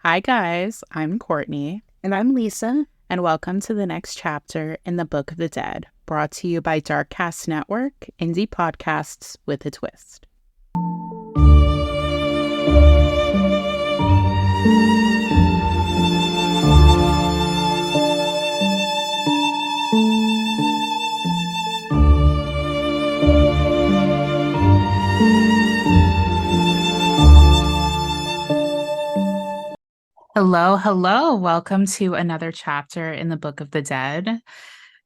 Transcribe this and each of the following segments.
Hi, guys. I'm Courtney, And I'm Lisa. and welcome to the next chapter in the Book of the Dead, brought to you by Darkcast Network, indie podcasts with a twist. Hello, hello. Welcome to another chapter in the Book of the Dead.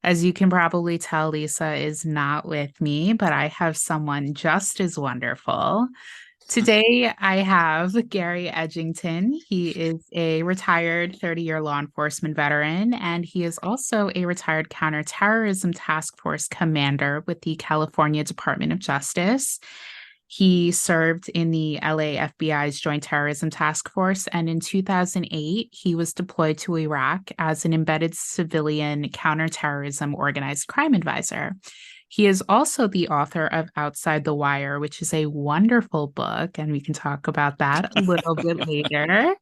As you can probably tell, Lisa is not with me, but I have someone just as wonderful. Today, I have Gary Edgington. He is a retired 30-year law enforcement veteran, and he is also a retired counterterrorism task force commander with the California Department of Justice. He served in the LA FBI's Joint Terrorism Task Force, and in 2008, he was deployed to Iraq as an embedded civilian counterterrorism organized crime advisor. He is also the author of Outside the Wire, which is a wonderful book, and we can talk about that a little bit later.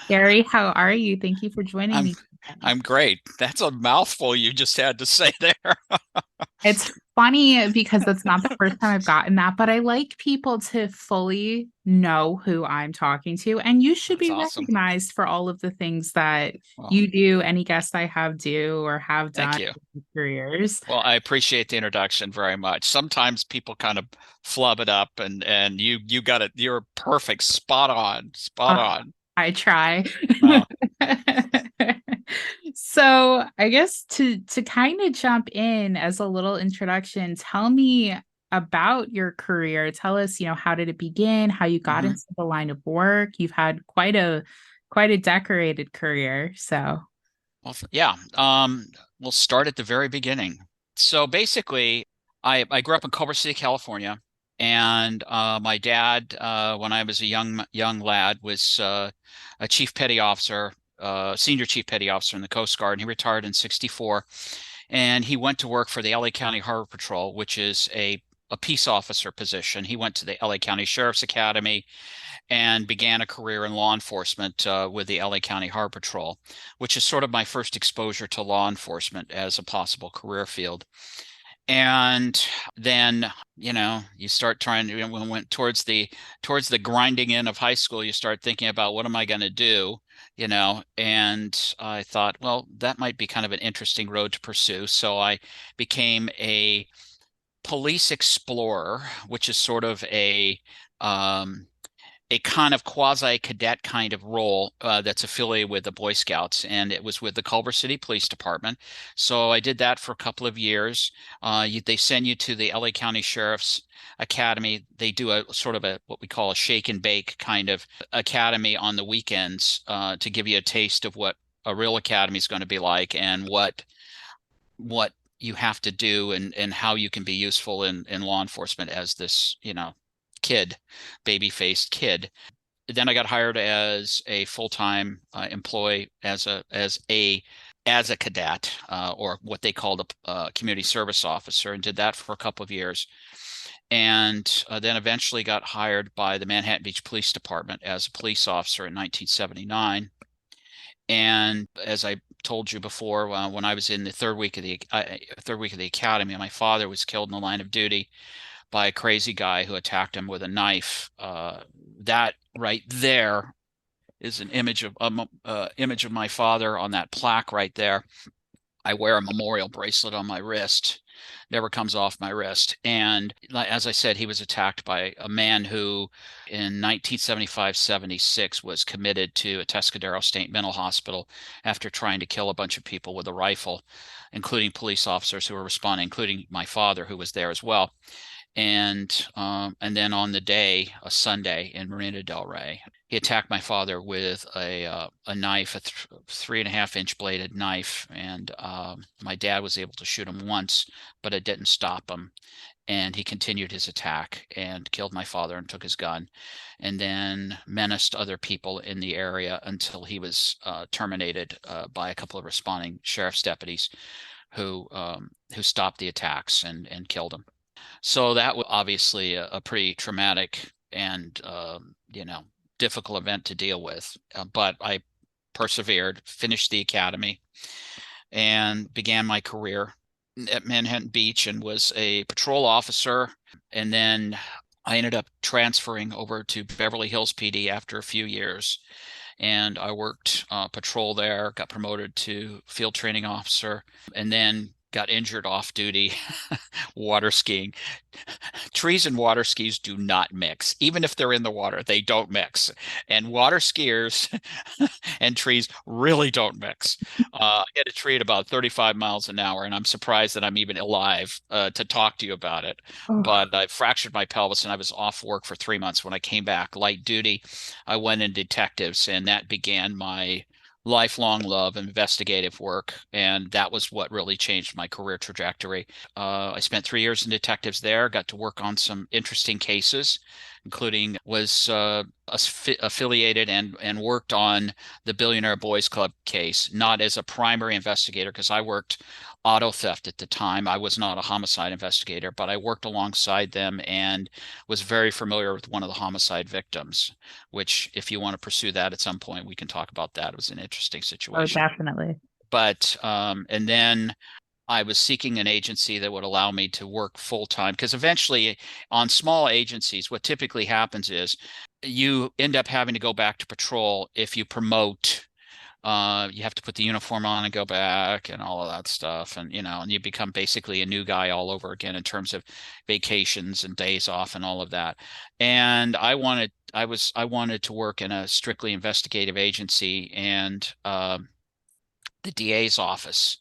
Gary, how are you? Thank you for joining I'm me today. I'm great. That's a mouthful you just had to say there. It's funny because it's not the first time I've gotten that, but I like people to fully know who I'm talking to. And you should That's be awesome. recognized for all of the things that Well, you do, any guests I have do or have thank done you. in your careers. Well, I appreciate the introduction very much. Sometimes people kind of flub it up and you got it. You're perfect. Spot on. Spot Uh, on. I try. Well, So I guess to kind of jump in as a little introduction, tell me about your career. Tell us, how did it begin, how you got mhm. into the line of work. You've had quite a decorated career. So, Well, yeah. We'll start at the very beginning. So basically, I grew up in Culver City, California, and my dad, when I was a young lad, was a chief petty officer, senior chief petty officer in the Coast Guard, and he retired in '64. And he went to work for the LA County Harbor Patrol, which is a peace officer position. He went to the LA County Sheriff's Academy and began a career in law enforcement with the LA County Harbor Patrol, which is sort of my first exposure to law enforcement as a possible career field. And then, you start trying to, when we went towards the grinding in of high school, you start thinking about what am I going to do, and I thought, well, that might be kind of an interesting road to pursue. So I became a police explorer, which is sort of um, a kind of quasi cadet kind of role that's affiliated with the Boy Scouts, and it was with the Culver City Police Department. So I did that for a couple of years. They send you to the LA County Sheriff's Academy. They do a sort of a what we call a shake and bake kind of academy on the weekends to give you a taste of what a real academy is going to be like and what you have to do and how you can be useful in law enforcement as this, kid, baby-faced kid. Then I got hired as a full-time employee as a cadet or what they called a community service officer, and did that for a couple of years. And then eventually got hired by the Manhattan Beach Police Department as a police officer in 1979. And as I told you before, when I was in the third week of the academy, my father was killed in the line of duty by a crazy guy who attacked him with a knife. That right there is an image of my father on that plaque right there. I wear a memorial bracelet on my wrist, never comes off my wrist. And as I said, he was attacked by a man who in 1975-76 was committed to a Atascadero State Mental Hospital after trying to kill a bunch of people with a rifle, including police officers who were responding, including my father, who was there as well. And then on the day, a Sunday in Marina del Rey, he attacked my father with a knife, a 3.5 inch bladed knife, and my dad was able to shoot him once, but it didn't stop him. And he continued his attack and killed my father and took his gun, and then menaced other people in the area until he was terminated by a couple of responding sheriff's deputies who stopped the attacks and killed him. So that was obviously a pretty traumatic and difficult event to deal with. But I persevered, finished the academy, and began my career at Manhattan Beach and was a patrol officer. And then I ended up transferring over to Beverly Hills PD after a few years. And I worked patrol there, got promoted to field training officer, and then got injured off duty water skiing. Trees and water skis do not mix. Even if they're in the water, they don't mix. And water skiers and trees really don't mix. I hit a tree at about 35 miles an hour, and I'm surprised that I'm even alive to talk to you about it. Oh, But I fractured my pelvis and I was off work for 3 months. When I came back light duty, I went in detectives, and that began my lifelong love of investigative work. And that was what really changed my career trajectory. I spent 3 years in detectives there, got to work on some interesting cases, including was affiliated and worked on the Billionaire Boys Club case, not as a primary investigator because I worked auto theft at the time. I was not a homicide investigator, but I worked alongside them and was very familiar with one of the homicide victims, which if you want to pursue that at some point, we can talk about that. It was an interesting oh, situation. definitely. But and then I was seeking an agency that would allow me to work full time because eventually on small agencies, what typically happens is you end up having to go back to patrol if you promote. You have to put the uniform on and go back and all of that stuff. And, and you become basically a new guy all over again in terms of vacations and days off and all of that. And I wanted to work in a strictly investigative agency, and the DA's office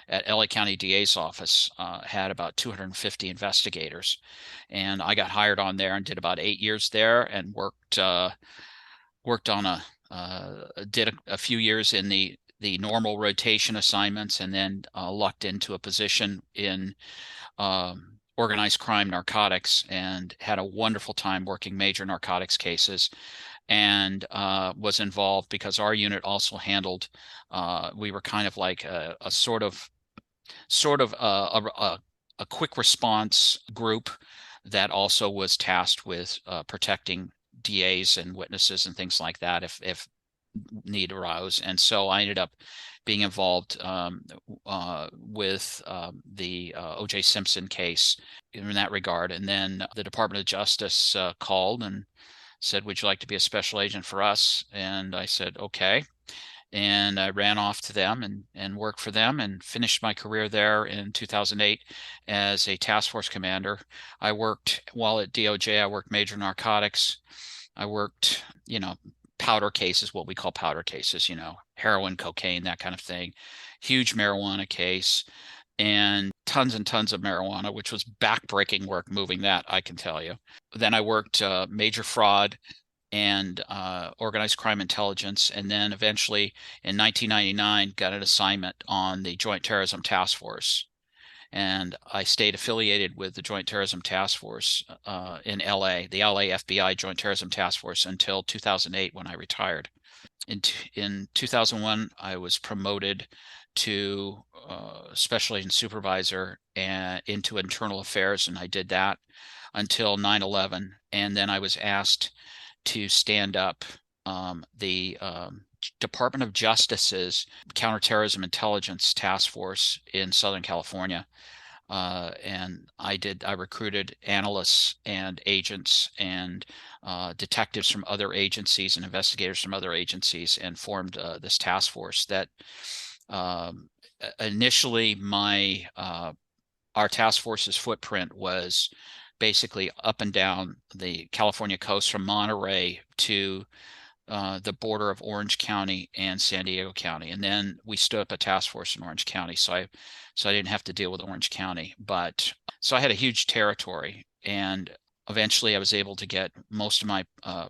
at LA County DA's office had about 250 investigators, and I got hired on there and did about 8 years there and worked on did a few years in the normal rotation assignments, and then lucked into a position in organized crime narcotics and had a wonderful time working major narcotics cases, and was involved because our unit also handled we were kind of like a sort of a quick response group that also was tasked with protecting DAs and witnesses and things like that if need arose. And so I ended up being involved with the O.J. Simpson case in that regard. And then the Department of Justice called and said, "Would you like to be a special agent for us?" And I said, "Okay." And I ran off to them and worked for them and finished my career there in 2008 as a task force commander. I worked while at DOJ, I worked major narcotics. I worked, powder cases, what we call powder cases, heroin, cocaine, that kind of thing. Huge marijuana case and tons of marijuana, which was backbreaking work moving that, I can tell you. Then I worked major fraud and organized crime intelligence, and then eventually in 1999 got an assignment on the Joint Terrorism Task Force. And I stayed affiliated with the Joint Terrorism Task Force in LA, the LA FBI Joint Terrorism Task Force, until 2008 when I retired. In 2001, I was promoted to special agent supervisor and into internal affairs, and I did that until 9/11. And then I was asked to stand up the Department of Justice's counter-terrorism intelligence task force in Southern California. And I recruited analysts and agents and detectives from other agencies and investigators from other agencies and formed this task force that initially our task force's footprint was basically up and down the California coast from Monterey to the border of Orange County and San Diego County. And then we stood up a task force in Orange County. So I didn't have to deal with Orange County. But so I had a huge territory. And eventually I was able to get most of my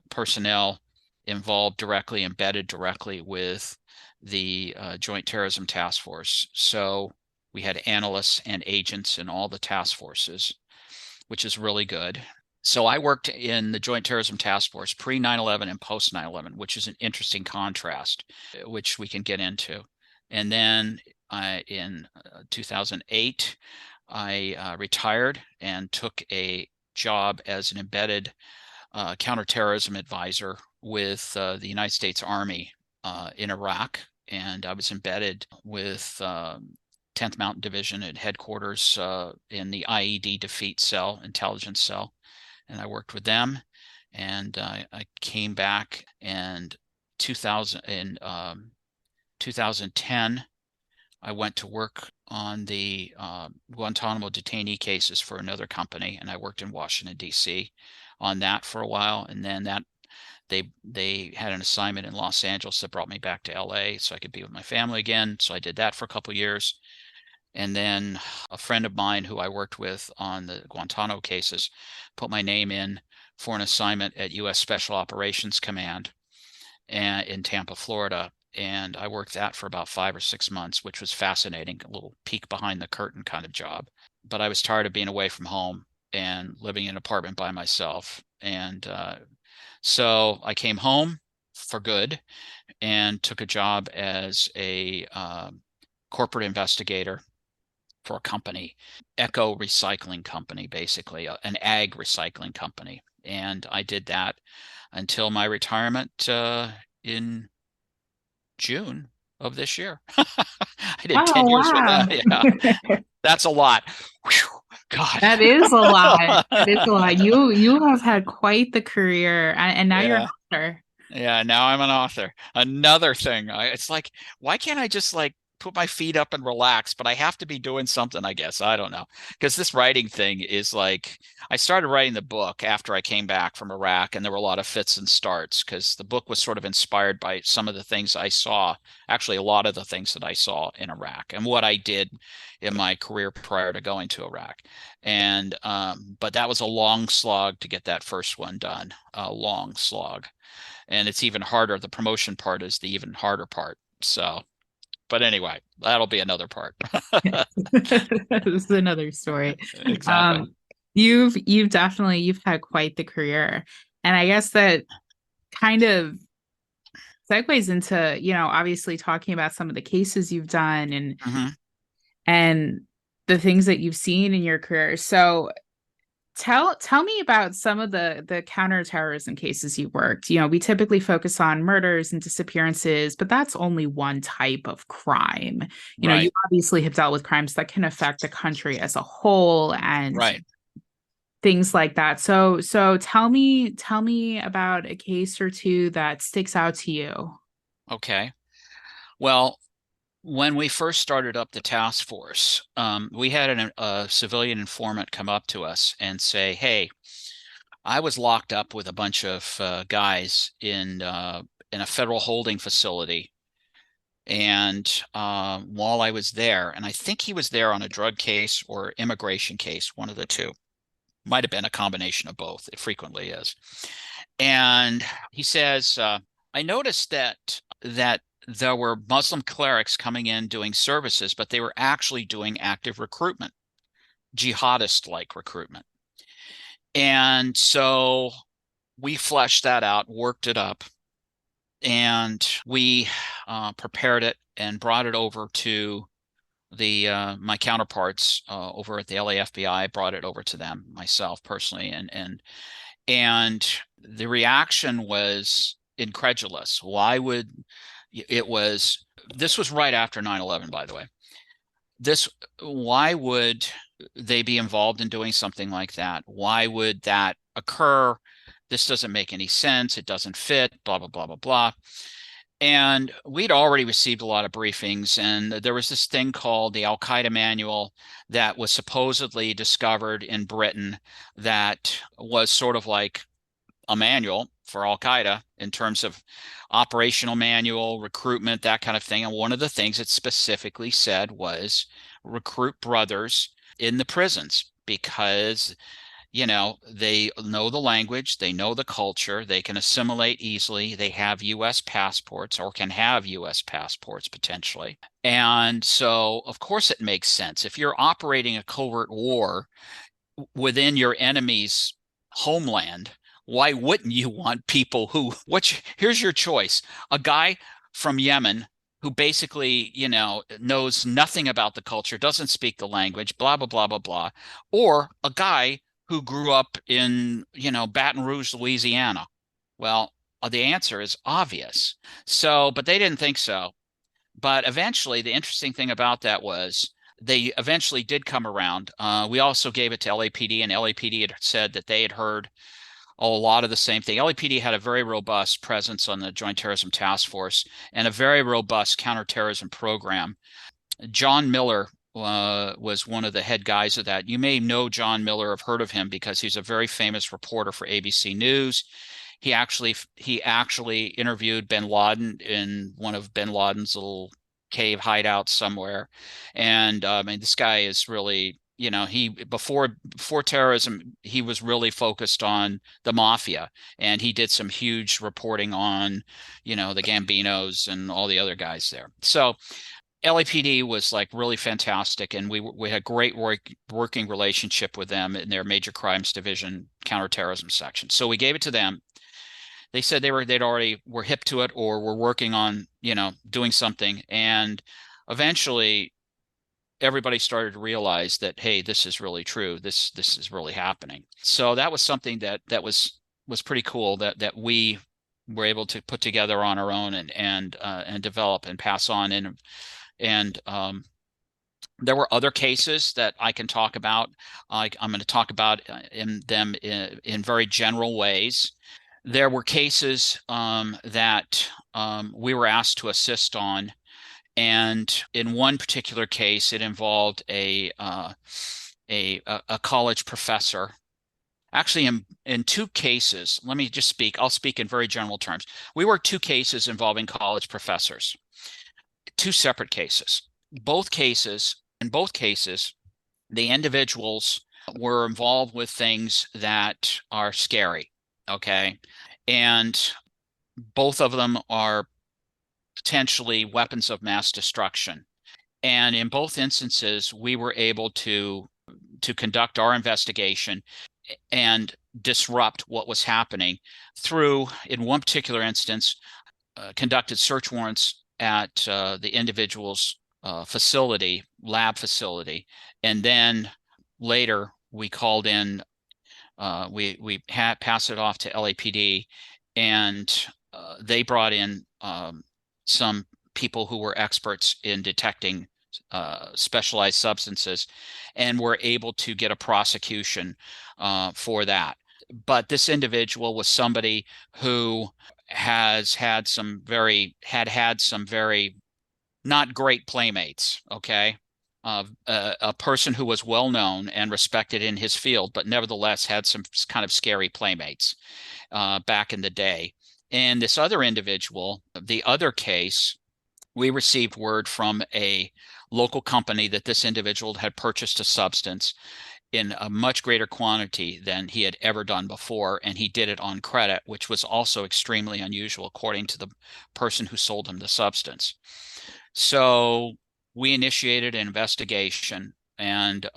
personnel involved directly, embedded directly with the Joint Terrorism Task Force. So we had analysts and agents in all the task forces, which is really good. So I worked in the Joint Terrorism Task Force pre 9/11 and post 9/11, which is an interesting contrast, which we can get into. And then in 2008, I retired and took a job as an embedded counterterrorism advisor with the United States Army in Iraq, and I was embedded with 10th Mountain Division at headquarters in the IED defeat cell, intelligence cell, and I worked with them. And I came back and 2000 in 2010. I went to work on the Guantanamo detainee cases for another company, and I worked in Washington, D.C. on that for a while. And then they had an assignment in Los Angeles that brought me back to LA so I could be with my family again. So I did that for a couple of years. And then a friend of mine who I worked with on the Guantanamo cases put my name in for an assignment at U.S. Special Operations Command in Tampa, Florida. And I worked that for about 5 or 6 months, which was fascinating, a little peek behind the curtain kind of job. But I was tired of being away from home and living in an apartment by myself. And so I came home for good and took a job as a corporate investigator for a company, eco recycling company, basically, an ag recycling company. And I did that until my retirement in June of this year. I did 10 Oh, years with wow. them. Yeah, that's a lot. Whew, God. That is a lot. That is a lot. You have had quite the career, and now you're an Yeah. author. Yeah, now I'm an author. Another thing, it's like, why can't I just like put my feet up and relax? But I have to be doing something, I guess. I don't know. Because this writing thing is like, I started writing the book after I came back from Iraq, and there were a lot of fits and starts because the book was sort of inspired by some of the things I saw, actually, a lot of the things that I saw in Iraq and what I did in my career prior to going to Iraq. And, but that was a long slog to get that first one done, a long slog, and it's even harder. The promotion part is the even harder part. So, but anyway, that'll be another part. This is another story. Exactly. Um, you've definitely you've had quite the career, and I guess that kind of segues into, obviously talking about some of the cases you've done Hmm. and the things that you've seen in your career. So tell me about some of the counterterrorism cases you worked. We typically focus on murders and disappearances, but that's only one type of crime. You Right. obviously have dealt with crimes that can affect the country as a whole and Right. things like that. So tell me about a case or two that sticks out to you. Okay. Well, when we first started up the task force, we had a civilian informant come up to us and say, "Hey, I was locked up with a bunch of guys in a federal holding facility, and while I was there, and I think he was there on a drug case or immigration case, one of the two, might have been a combination of both. It frequently is. And he says, I noticed that there were Muslim clerics coming in doing services, but they were actually doing active recruitment, jihadist-like recruitment. And so we fleshed that out, worked it up, and we prepared it and brought it over to the my counterparts over at the LA FBI. Brought it over to them myself personally, and the reaction was incredulous. Why would it was this was right after 9/11, by the way. This Why would they be involved in doing something like that? Why would that occur? This doesn't make any sense. It doesn't fit, blah, blah, blah, blah, blah. And we'd already received a lot of briefings, and there was this thing called the Al Qaeda manual that was supposedly discovered in Britain that was sort of like a manual for Al Qaeda in terms of operational manual, recruitment, that kind of thing. And one of the things it specifically said was recruit brothers in the prisons because they know the language, they know the culture, they can assimilate easily, they have US passports or can have US passports potentially. And so, of course, it makes sense. If you're operating a covert war within your enemy's homeland, why wouldn't you want people here's your choice. A guy from Yemen who basically, knows nothing about the culture, doesn't speak the language, blah, blah, blah, blah, blah, or a guy who grew up in, Baton Rouge, Louisiana? Well, the answer is obvious. So, but they didn't think so. But eventually, the interesting thing about that was they eventually did come around. We also gave it to LAPD, and LAPD had said that they had heard a lot of the same thing. LAPD had a very robust presence on the Joint Terrorism Task Force and a very robust counterterrorism program. John Miller was one of the head guys of that. You may know John Miller, have heard of him because he's a very famous reporter for ABC News. He actually interviewed bin Laden in one of bin Laden's little cave hideouts somewhere. And I mean, this guy is really, he before terrorism, he was really focused on the mafia, and he did some huge reporting on, the Gambinos and all the other guys there. So LAPD was like really fantastic, and we had great working relationship with them in their Major Crimes Division counterterrorism section. So we gave it to them. They said they'd already were hip to it or were working on, doing something. And eventually everybody started to realize that, hey, this is really true. This is really happening. So that was something that was pretty cool that we were able to put together on our own and develop and pass on. And there were other cases that I can talk about. I'm going to talk about in very general ways. There were cases that we were asked to assist on, and in one particular case, it involved a college professor. Actually, in two cases, let me just speak. I'll speak in very general terms. We worked two cases involving college professors, two separate cases. In both cases, the individuals were involved with things that are scary. Okay. And both of them are potentially weapons of mass destruction. And in both instances, we were able to conduct our investigation and disrupt what was happening through, in one particular instance, conducted search warrants at the individual's lab facility. And then later we called in, we had passed it off to LAPD, and they brought in some people who were experts in detecting specialized substances, and were able to get a prosecution for that. But this individual was somebody who had had some very not great playmates. Okay. A person who was well known and respected in his field, but nevertheless had some kind of scary playmates back in the day. And this other individual, the other case, we received word from a local company that this individual had purchased a substance in a much greater quantity than he had ever done before, and he did it on credit, which was also extremely unusual according to the person who sold him the substance. So we initiated an investigation and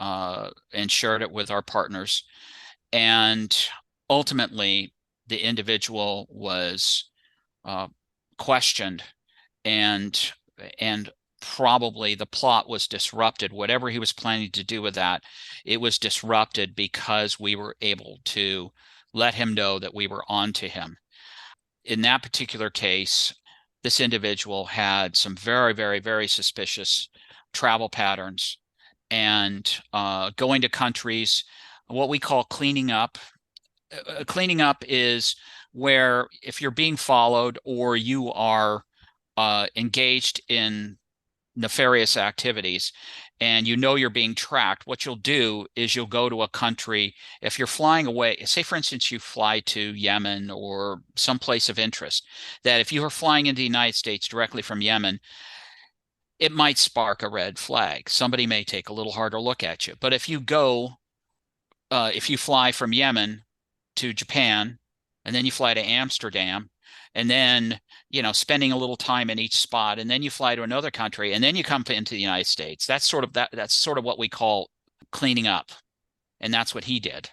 shared it with our partners, and ultimately the individual was questioned, and probably the plot was disrupted. Whatever he was planning to do with that, it was disrupted because we were able to let him know that we were on to him. In that particular case, this individual had some very, very, very suspicious travel patterns, and going to countries, what we call cleaning up. Cleaning up is where if you're being followed or you are engaged in nefarious activities and you're being tracked, what you'll do is you'll go to a country. If you're flying away, say for instance you fly to Yemen or some place of interest, that if you are flying into the United States directly from Yemen, it might spark a red flag. Somebody may take a little harder look at you. But if you fly from Yemen to Japan, and then you fly to Amsterdam, and then, spending a little time in each spot, and then you fly to another country, and then you come into the United States. That's sort of what we call cleaning up. And that's what he did.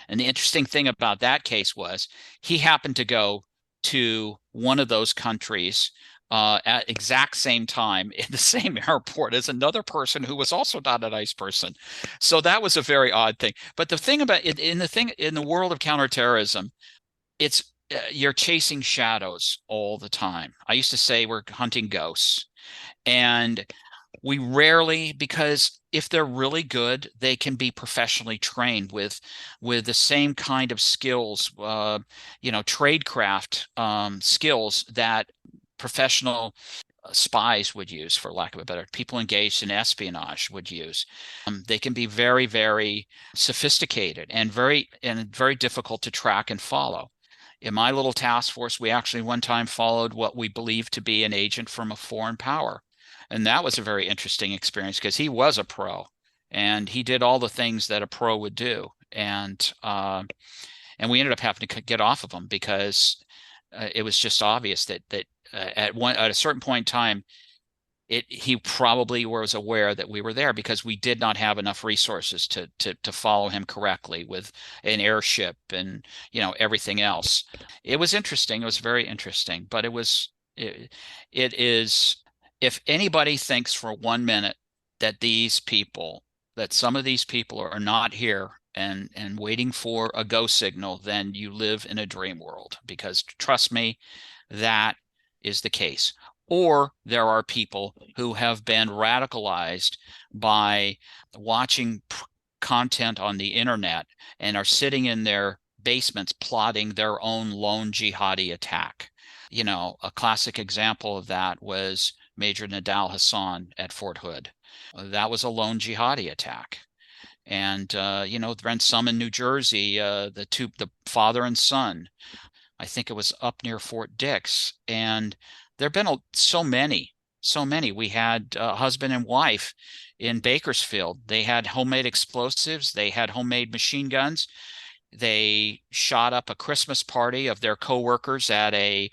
And the interesting thing about that case was he happened to go to one of those countries at exact same time in the same airport as another person who was also not a nice person. So that was a very odd thing. But the thing about it in the world of counterterrorism, it's you're chasing shadows all the time. I used to say we're hunting ghosts, and we rarely, because if they're really good, they can be professionally trained with the same kind of skills, tradecraft skills that professional spies would use, for lack of a better, people engaged in espionage would use. They can be very, very sophisticated and very difficult to track and follow. In my little task force, we actually one time followed what we believed to be an agent from a foreign power. And that was a very interesting experience because he was a pro and he did all the things that a pro would do. And we ended up having to get off of him because it was just obvious that at a certain point in time, he probably was aware that we were there because we did not have enough resources to follow him correctly with an airship and everything else. It was interesting. It was very interesting, but it is, if anybody thinks for 1 minute that some of these people are not here and waiting for a go signal, then you live in a dream world, because trust me, that is the case. Or there are people who have been radicalized by watching content on the internet and are sitting in their basements plotting their own lone jihadi attack. A classic example of that was Major Nadal Hassan at Fort Hood. That was a lone jihadi attack. And then some in New Jersey, the father and son. I think it was up near Fort Dix. And there have been so many, so many. We had a husband and wife in Bakersfield. They had homemade explosives. They had homemade machine guns. They shot up a Christmas party of their coworkers at I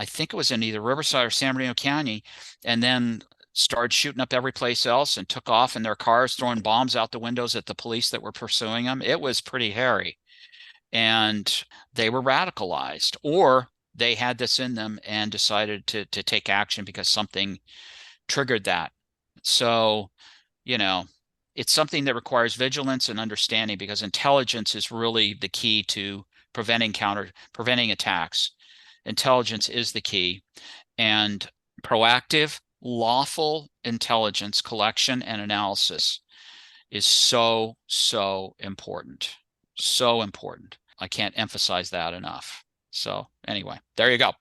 think it was in either Riverside or San Bernardino County, and then started shooting up every place else and took off in their cars, throwing bombs out the windows at the police that were pursuing them. It was pretty hairy. And they were radicalized, or they had this in them and decided to take action because something triggered that. So, you know, it's something that requires vigilance and understanding, because intelligence is really the key to preventing attacks. Intelligence is the key, and proactive, lawful intelligence collection and analysis is so, so important. So important. I can't emphasize that enough. So anyway, there you go.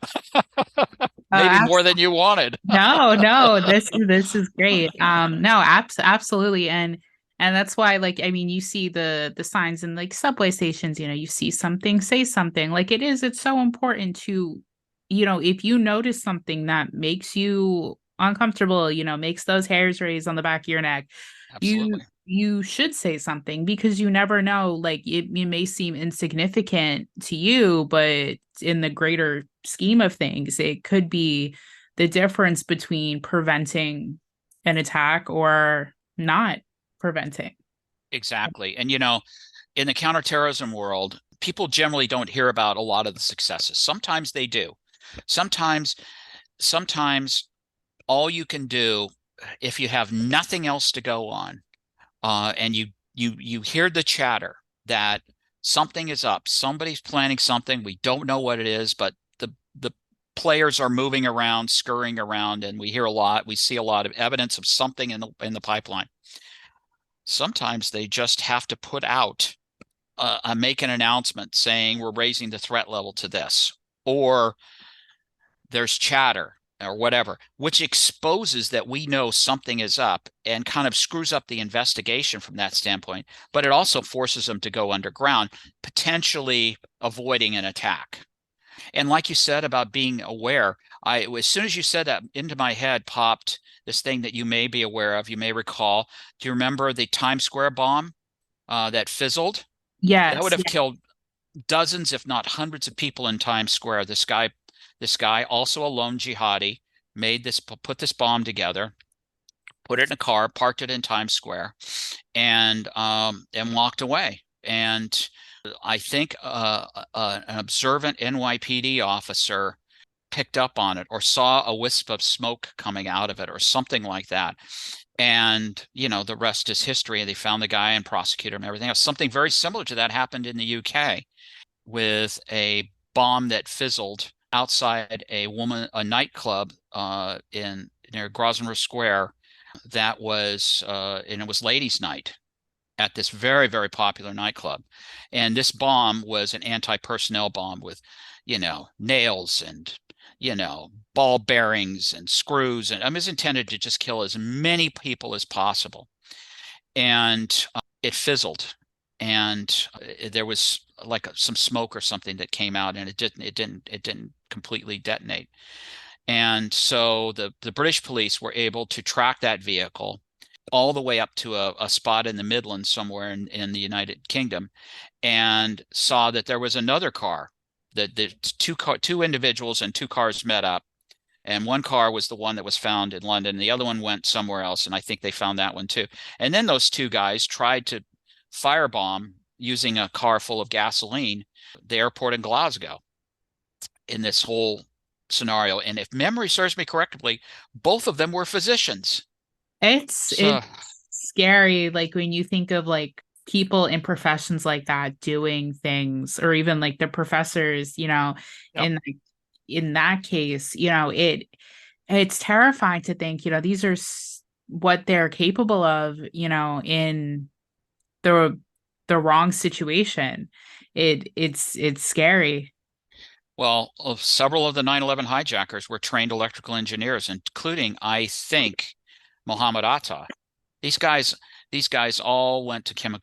Maybe more than you wanted. No, no, this is great. No, absolutely. And that's why, like, I mean, you see the signs in like subway stations, you see something, say something. Like it's so important to, if you notice something that makes you uncomfortable, makes those hairs raise on the back of your neck, you Absolutely. you should say something, because you never know. Like it may seem insignificant to you, but in the greater scheme of things, it could be the difference between preventing an attack or not preventing. Exactly. And in the counterterrorism world, people generally don't hear about a lot of the successes. Sometimes they do. Sometimes, sometimes all you can do, if you have nothing else to go on, and you hear the chatter that something is up, somebody's planning something, we don't know what it is, but the players are moving around, scurrying around, and we see a lot of evidence of something in the pipeline. Sometimes they just have to put out make an announcement saying we're raising the threat level to this, or there's chatter or whatever, which exposes that we know something is up and kind of screws up the investigation from that standpoint. But it also forces them to go underground, potentially avoiding an attack. And like you said about being aware, as soon as you said that, into my head popped this thing that you may be aware of, you may recall. Do you remember the Times Square bomb that fizzled? That would Yes. have killed dozens, if not hundreds of people in Times Square. This guy, also a lone jihadi, put this bomb together, put it in a car, parked it in Times Square, and walked away. And I think an observant NYPD officer picked up on it or saw a wisp of smoke coming out of it or something like that. And, the rest is history. They found the guy and prosecuted him and everything else. Something very similar to that happened in the UK with a bomb that fizzled outside a nightclub in near Grosvenor Square. That was and it was ladies' night at this very, very popular nightclub. And this bomb was an anti-personnel bomb with, nails and, ball bearings and screws. And it was intended to just kill as many people as possible. And it fizzled. And there was like some smoke or something that came out, and it didn't completely detonate. And so the British police were able to track that vehicle all the way up to a spot in the Midlands somewhere in the United Kingdom, and saw that there was another car, that the two individuals and two cars met up, and one car was the one that was found in London, and the other one went somewhere else, and I think they found that one too. And then those two guys tried to firebomb using a car full of gasoline the airport in Glasgow in this whole scenario. And if memory serves me correctly, both of them were physicians. It's So, scary, like when you think of like people in professions like that doing things, or even like the professors, yep. in like, in that case, it's terrifying to think, these are what they're capable of, in the wrong situation. It's scary. Well, several of the 9/11 hijackers were trained electrical engineers, including, I think, Mohammed Atta. These guys, these guys all went to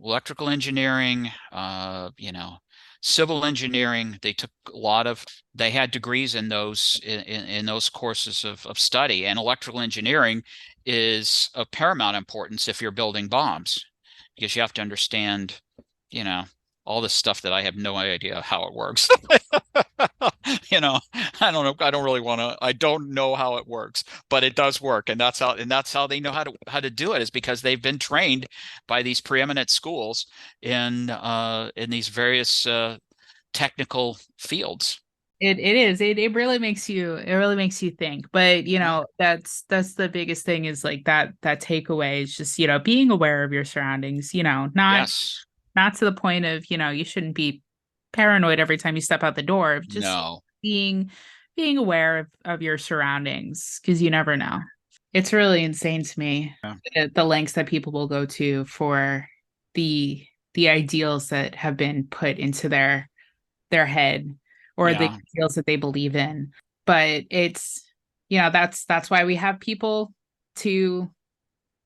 electrical engineering, civil engineering. They took they had degrees in those courses of study. And electrical engineering is of paramount importance if you're building bombs, because you have to understand, you know, all this stuff that I have no idea how it works. I don't know. I don't know how it works, but it does work. And that's how they know how to do it, is because they've been trained by these preeminent schools in these various technical fields. It really makes you think. But Yeah. that's the biggest thing, is like that takeaway is just, being aware of your surroundings, Yes. not to the point of, you shouldn't be paranoid every time you step out the door, of just No. being aware of your surroundings, because you never know. It's really insane to me, Yeah. the lengths that people will go to for the the ideals that have been put into their head, or the Yeah. ideals that they believe in. But it's, that's why we have people to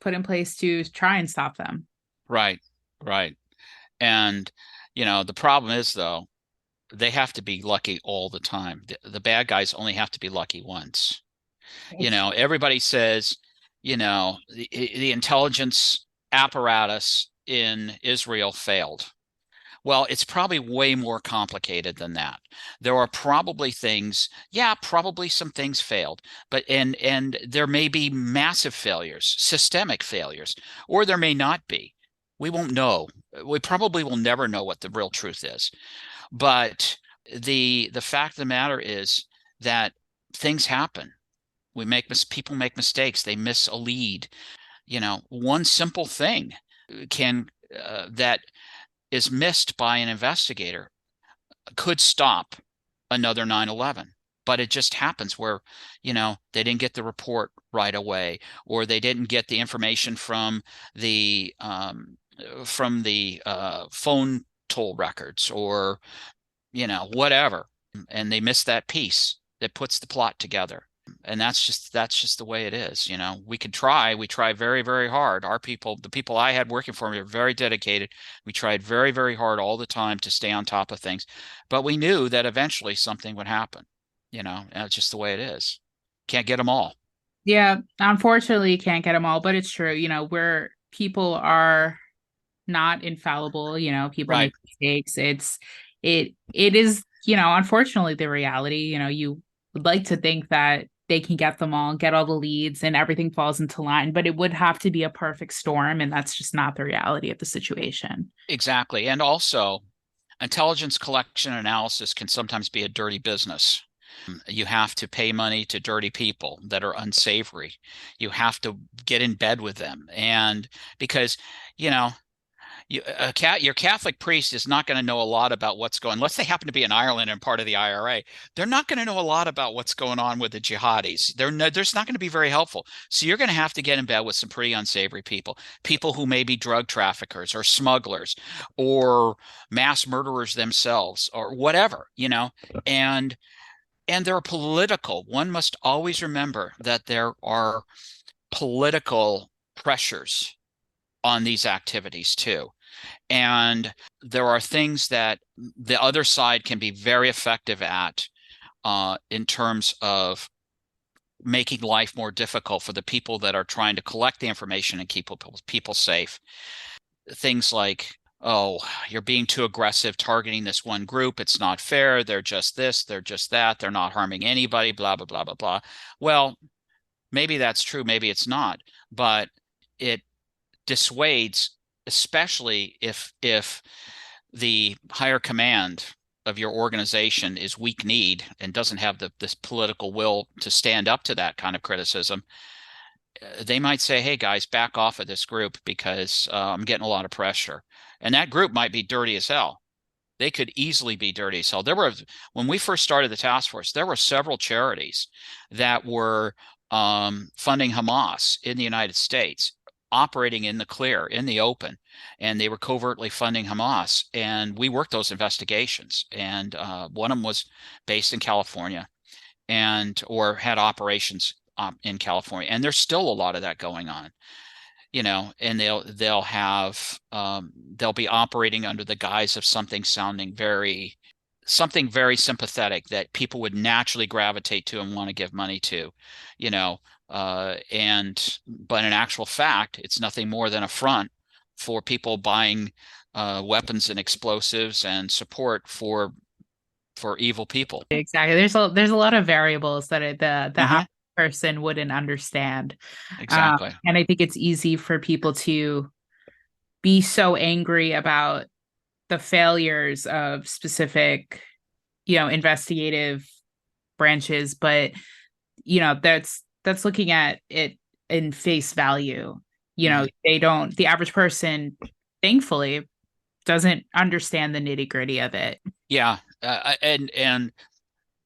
put in place to try and stop them. Right. Right. And the problem is, though, they have to be lucky all the time. The bad guys only have to be lucky once. It's Everybody says, the intelligence apparatus in Israel failed. Well, it's probably way more complicated than that. There are probably things, yeah, probably some things failed, but and there may be massive failures, systemic failures, or there may not be. We won't know. We probably will never know what the real truth is. But the fact of the matter is that things happen. People make mistakes. They miss a lead. One simple thing can that is missed by an investigator could stop another 9/11. But it just happens where, they didn't get the report right away, or they didn't get the information from the phone toll records, or whatever, and they missed that piece that puts the plot together. And that's just the way it is. We try very, very hard. The people I had working for me are very dedicated. We tried very, very hard all the time to stay on top of things, but we knew that eventually something would happen, and it's just the way it is. Can't get them all. Yeah, unfortunately, you can't get them all, but it's true. Where people are not infallible, people Right. make mistakes. It is, unfortunately, the reality. You would like to think that they can get them all, get all the leads, and everything falls into line, but it would have to be a perfect storm, and that's just not the reality of the situation. Exactly. And also, intelligence collection and analysis can sometimes be a dirty business. You have to pay money to dirty people that are unsavory. You have to get in bed with them. And because, you know, your Catholic priest is not going to know a lot about what's going, unless they happen to be in Ireland and part of the IRA. They're not going to know a lot about what's going on with the jihadis. There's not going to be very helpful. So you're going to have to get in bed with some pretty unsavory people, people who may be drug traffickers or smugglers or mass murderers themselves or whatever, and they're political. One must always remember that there are political pressures on these activities too. And there are things that the other side can be very effective at in terms of making life more difficult for the people that are trying to collect the information and keep people safe. Things like, oh, you're being too aggressive targeting this one group. It's not fair. They're just this, they're just that. They're not harming anybody, blah, blah, blah, blah, blah. Well, maybe that's true. Maybe it's not. But it dissuades, especially if the higher command of your organization is weak-kneed and doesn't have this political will to stand up to that kind of criticism. They might say, hey, guys, back off of this group because I'm getting a lot of pressure. And that group might be dirty as hell. They could easily be dirty as hell. When we first started the task force, there were several charities that were funding Hamas in the United States, operating in the clear, in the open, and they were covertly funding Hamas. And we worked those investigations. And one of them was based in California or had operations in California. And there's still a lot of that going on, and they'll be operating under the guise of something very sympathetic that people would naturally gravitate to and want to give money to, but in actual fact, it's nothing more than a front for people buying weapons and explosives and support for evil people. Exactly. There's a lot of variables that the Uh-huh. average person wouldn't understand. Exactly. And I think it's easy for people to be so angry about the failures of specific, investigative branches, but that's looking at it in face value. Mhm. The average person, thankfully, doesn't understand the nitty-gritty of it. Yeah, and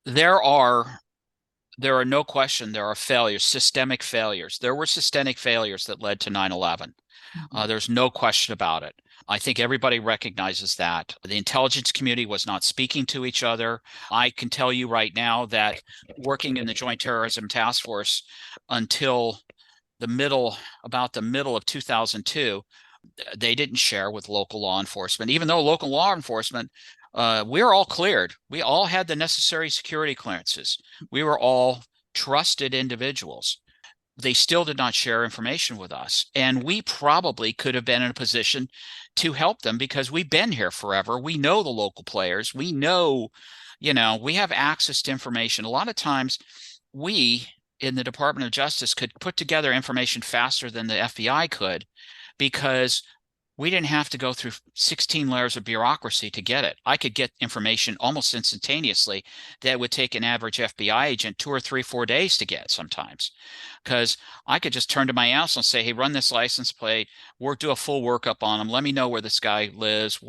there are no question there are failures, systemic failures. There were systemic failures that led to 9/11. There's no question about it. I think everybody recognizes that. The intelligence community was not speaking to each other. I can tell you right now that working in the Joint Terrorism Task Force until about the middle of 2002, they didn't share with local law enforcement, even though local law enforcement, we were all cleared. We all had the necessary security clearances. We were all trusted individuals. They still did not share information with us. And we probably could have been in a position to help them because we've been here forever. We know the local players. We know, we have access to information. A lot of times we in the Department of Justice could put together information faster than the FBI could because we didn't have to go through 16 layers of bureaucracy to get it. I could get information almost instantaneously that would take an average FBI agent 2 or 3, 4 days to get sometimes. Because I could just turn to my house and say, hey, run this license plate, do a full workup on him. Let me know where this guy lives,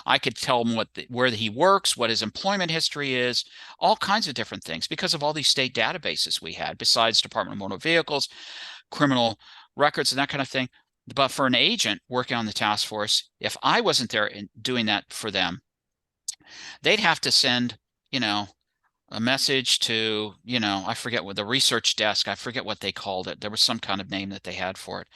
I could tell him where he works, what his employment history is, all kinds of different things because of all these state databases we had besides Department of Motor Vehicles, criminal records, and that kind of thing. But for an agent working on the task force, if I wasn't there and doing that for them, they'd have to send, a message to, I forget what the research desk, I forget what they called it. There was some kind of name that they had for it.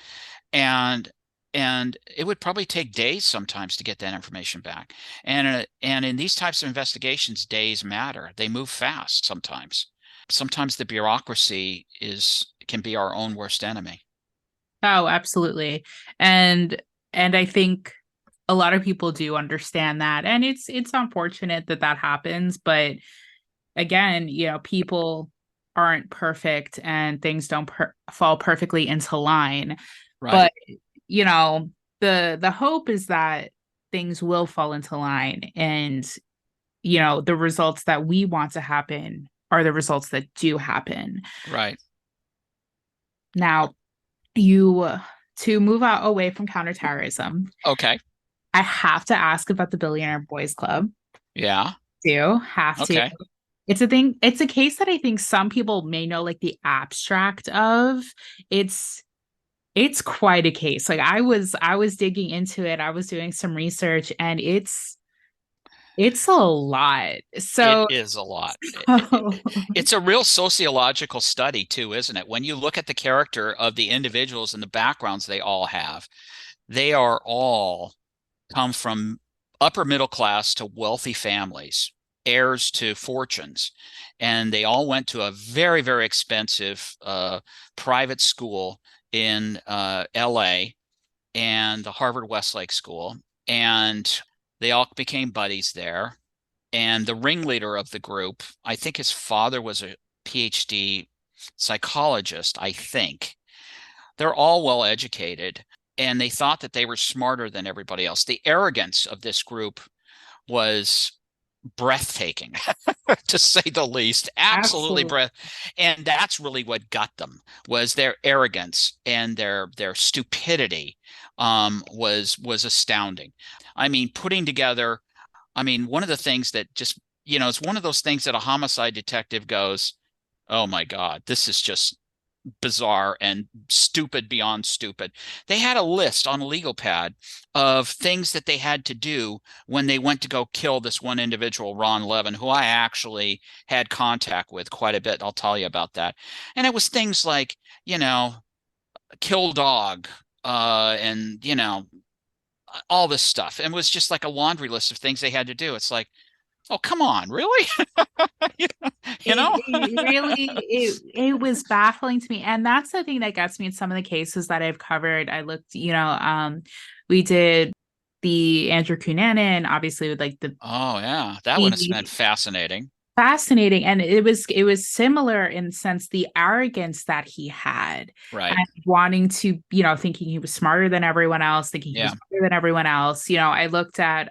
And it would probably take days sometimes to get that information back. And in these types of investigations, days matter. They move fast sometimes. Sometimes the bureaucracy can be our own worst enemy. Oh, absolutely. And I think a lot of people do understand that. And it's unfortunate that that happens, but again, people aren't perfect and things don't fall perfectly into line. Right. But, you know, the hope is that things will fall into line and the results that we want to happen are the results that do happen. Right. Now, you to move out away from counterterrorism, Okay. I have to ask about the Billionaire Boys Club. Yeah. Do have to. Okay. It's a thing. It's a case that I think some people may know, like the abstract of. It's it's quite a case. Like I was digging into it. I was doing some research, and it's a lot. It So, is a lot. so It's a real sociological study too, isn't it? When you look at the character of the individuals and the backgrounds they all have, they are all come from upper middle class to wealthy families, heirs to fortunes, and they all went to a very, very expensive private school in LA and the Harvard Westlake School, and they all became buddies there. And the ringleader of the group, I think his father was a PhD psychologist, I think. They're all well educated, and they thought that they were smarter than everybody else. The arrogance of this group was breathtaking, to say the least. Absolutely absolutely. breath. And that's really what got them, was their arrogance and their stupidity was astounding. I mean, putting together, I mean, one of the things that just, it's one of those things that a homicide detective goes, oh my God, this is just bizarre and stupid beyond stupid. They had a list on a legal pad of things that they had to do when they went to go kill this one individual, Ron Levin, who I actually had contact with quite a bit. I'll tell you about that. And it was things like, kill dog, and all this stuff. And it was just like a laundry list of things they had to do. It's like, oh, come on, really? you It, know? it really it was baffling to me, and that's the thing that gets me in some of the cases that I've covered. I looked, we did the Andrew Cunanan, obviously with like Oh, yeah. That would have been the fascinating. fascinating, and it was similar in sense the arrogance that he had Right. and wanting to, thinking he was smarter than everyone else, thinking he was Yeah. better than everyone else. I looked at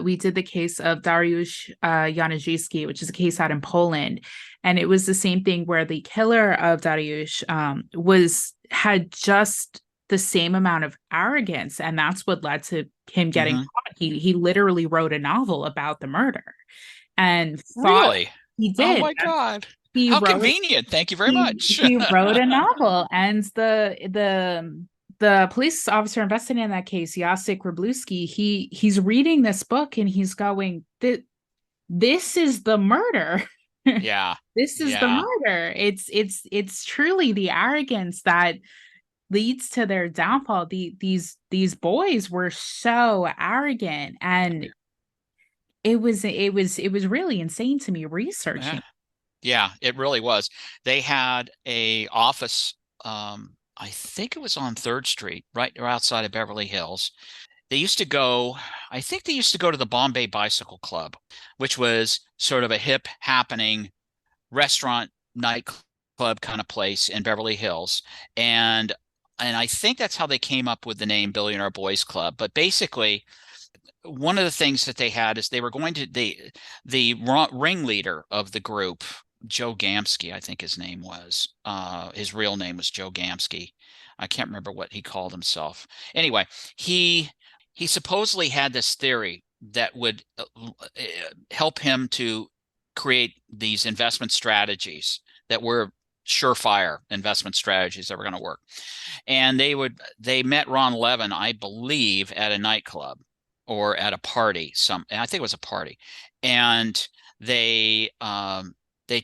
we did the case of Dariusz Januszewski, which is a case out in Poland, and it was the same thing where the killer of Dariusz was had just the same amount of arrogance, and that's what led to him getting Hmm. caught. He literally wrote a novel about the murder and thought Really? he Oh did. my God. He How wrote convenient. Thank you very he much. he wrote a novel, and the police officer investigating that case, Jacek Wroblewski, he's reading this book and he's going, this is the murder. Yeah. This is the Yeah. murder. It's truly the arrogance that leads to their downfall. These boys were so arrogant, and it was really insane to me Yeah. researching. Yeah, it really was. They had a office, I think it was on 3rd Street, right outside of Beverly Hills. They used to go, I think they used to go to the Bombay Bicycle Club, which was sort of a hip happening restaurant nightclub kind of place in Beverly Hills. And I think that's how they came up with the name Billionaire Boys Club. But basically, one of the things that they had is they were going to the ringleader of the group, Joe Gamsky, I think his name was. His real name was Joe Gamsky. I can't remember what he called himself. Anyway, he supposedly had this theory that would help him to create these investment strategies that were surefire investment strategies that were going to work. And they met Ron Levin, I believe, at a nightclub or at a party. I think it was a party, and they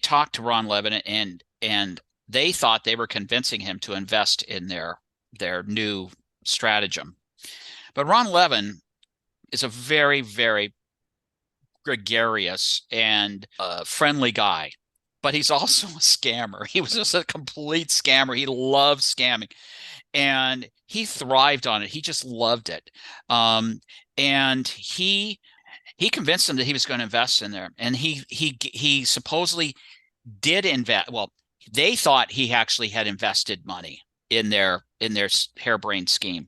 talked to Ron Levin, and they thought they were convincing him to invest in their new stratagem. But Ron Levin is a very, very gregarious and friendly guy, but he's also a scammer. He was just a complete scammer. He loved scamming, and he thrived on it. He just loved it. And he convinced them that he was going to invest in there, and he supposedly did invest. Well, they thought he actually had invested money in their harebrained scheme,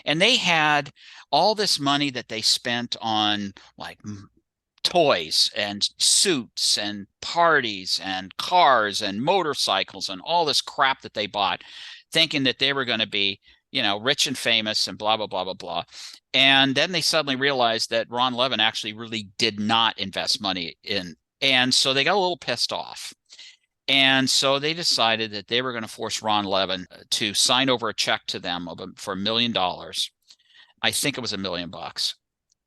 and they had all this money that they spent on like toys and suits and parties and cars and motorcycles and all this crap that they bought, thinking that they were going to be, rich and famous and blah, blah, blah, blah, blah. And then they suddenly realized that Ron Levin actually really did not invest money in. And so they got a little pissed off. And so they decided that they were going to force Ron Levin to sign over a check to them for $1 million. I think it was $1 million.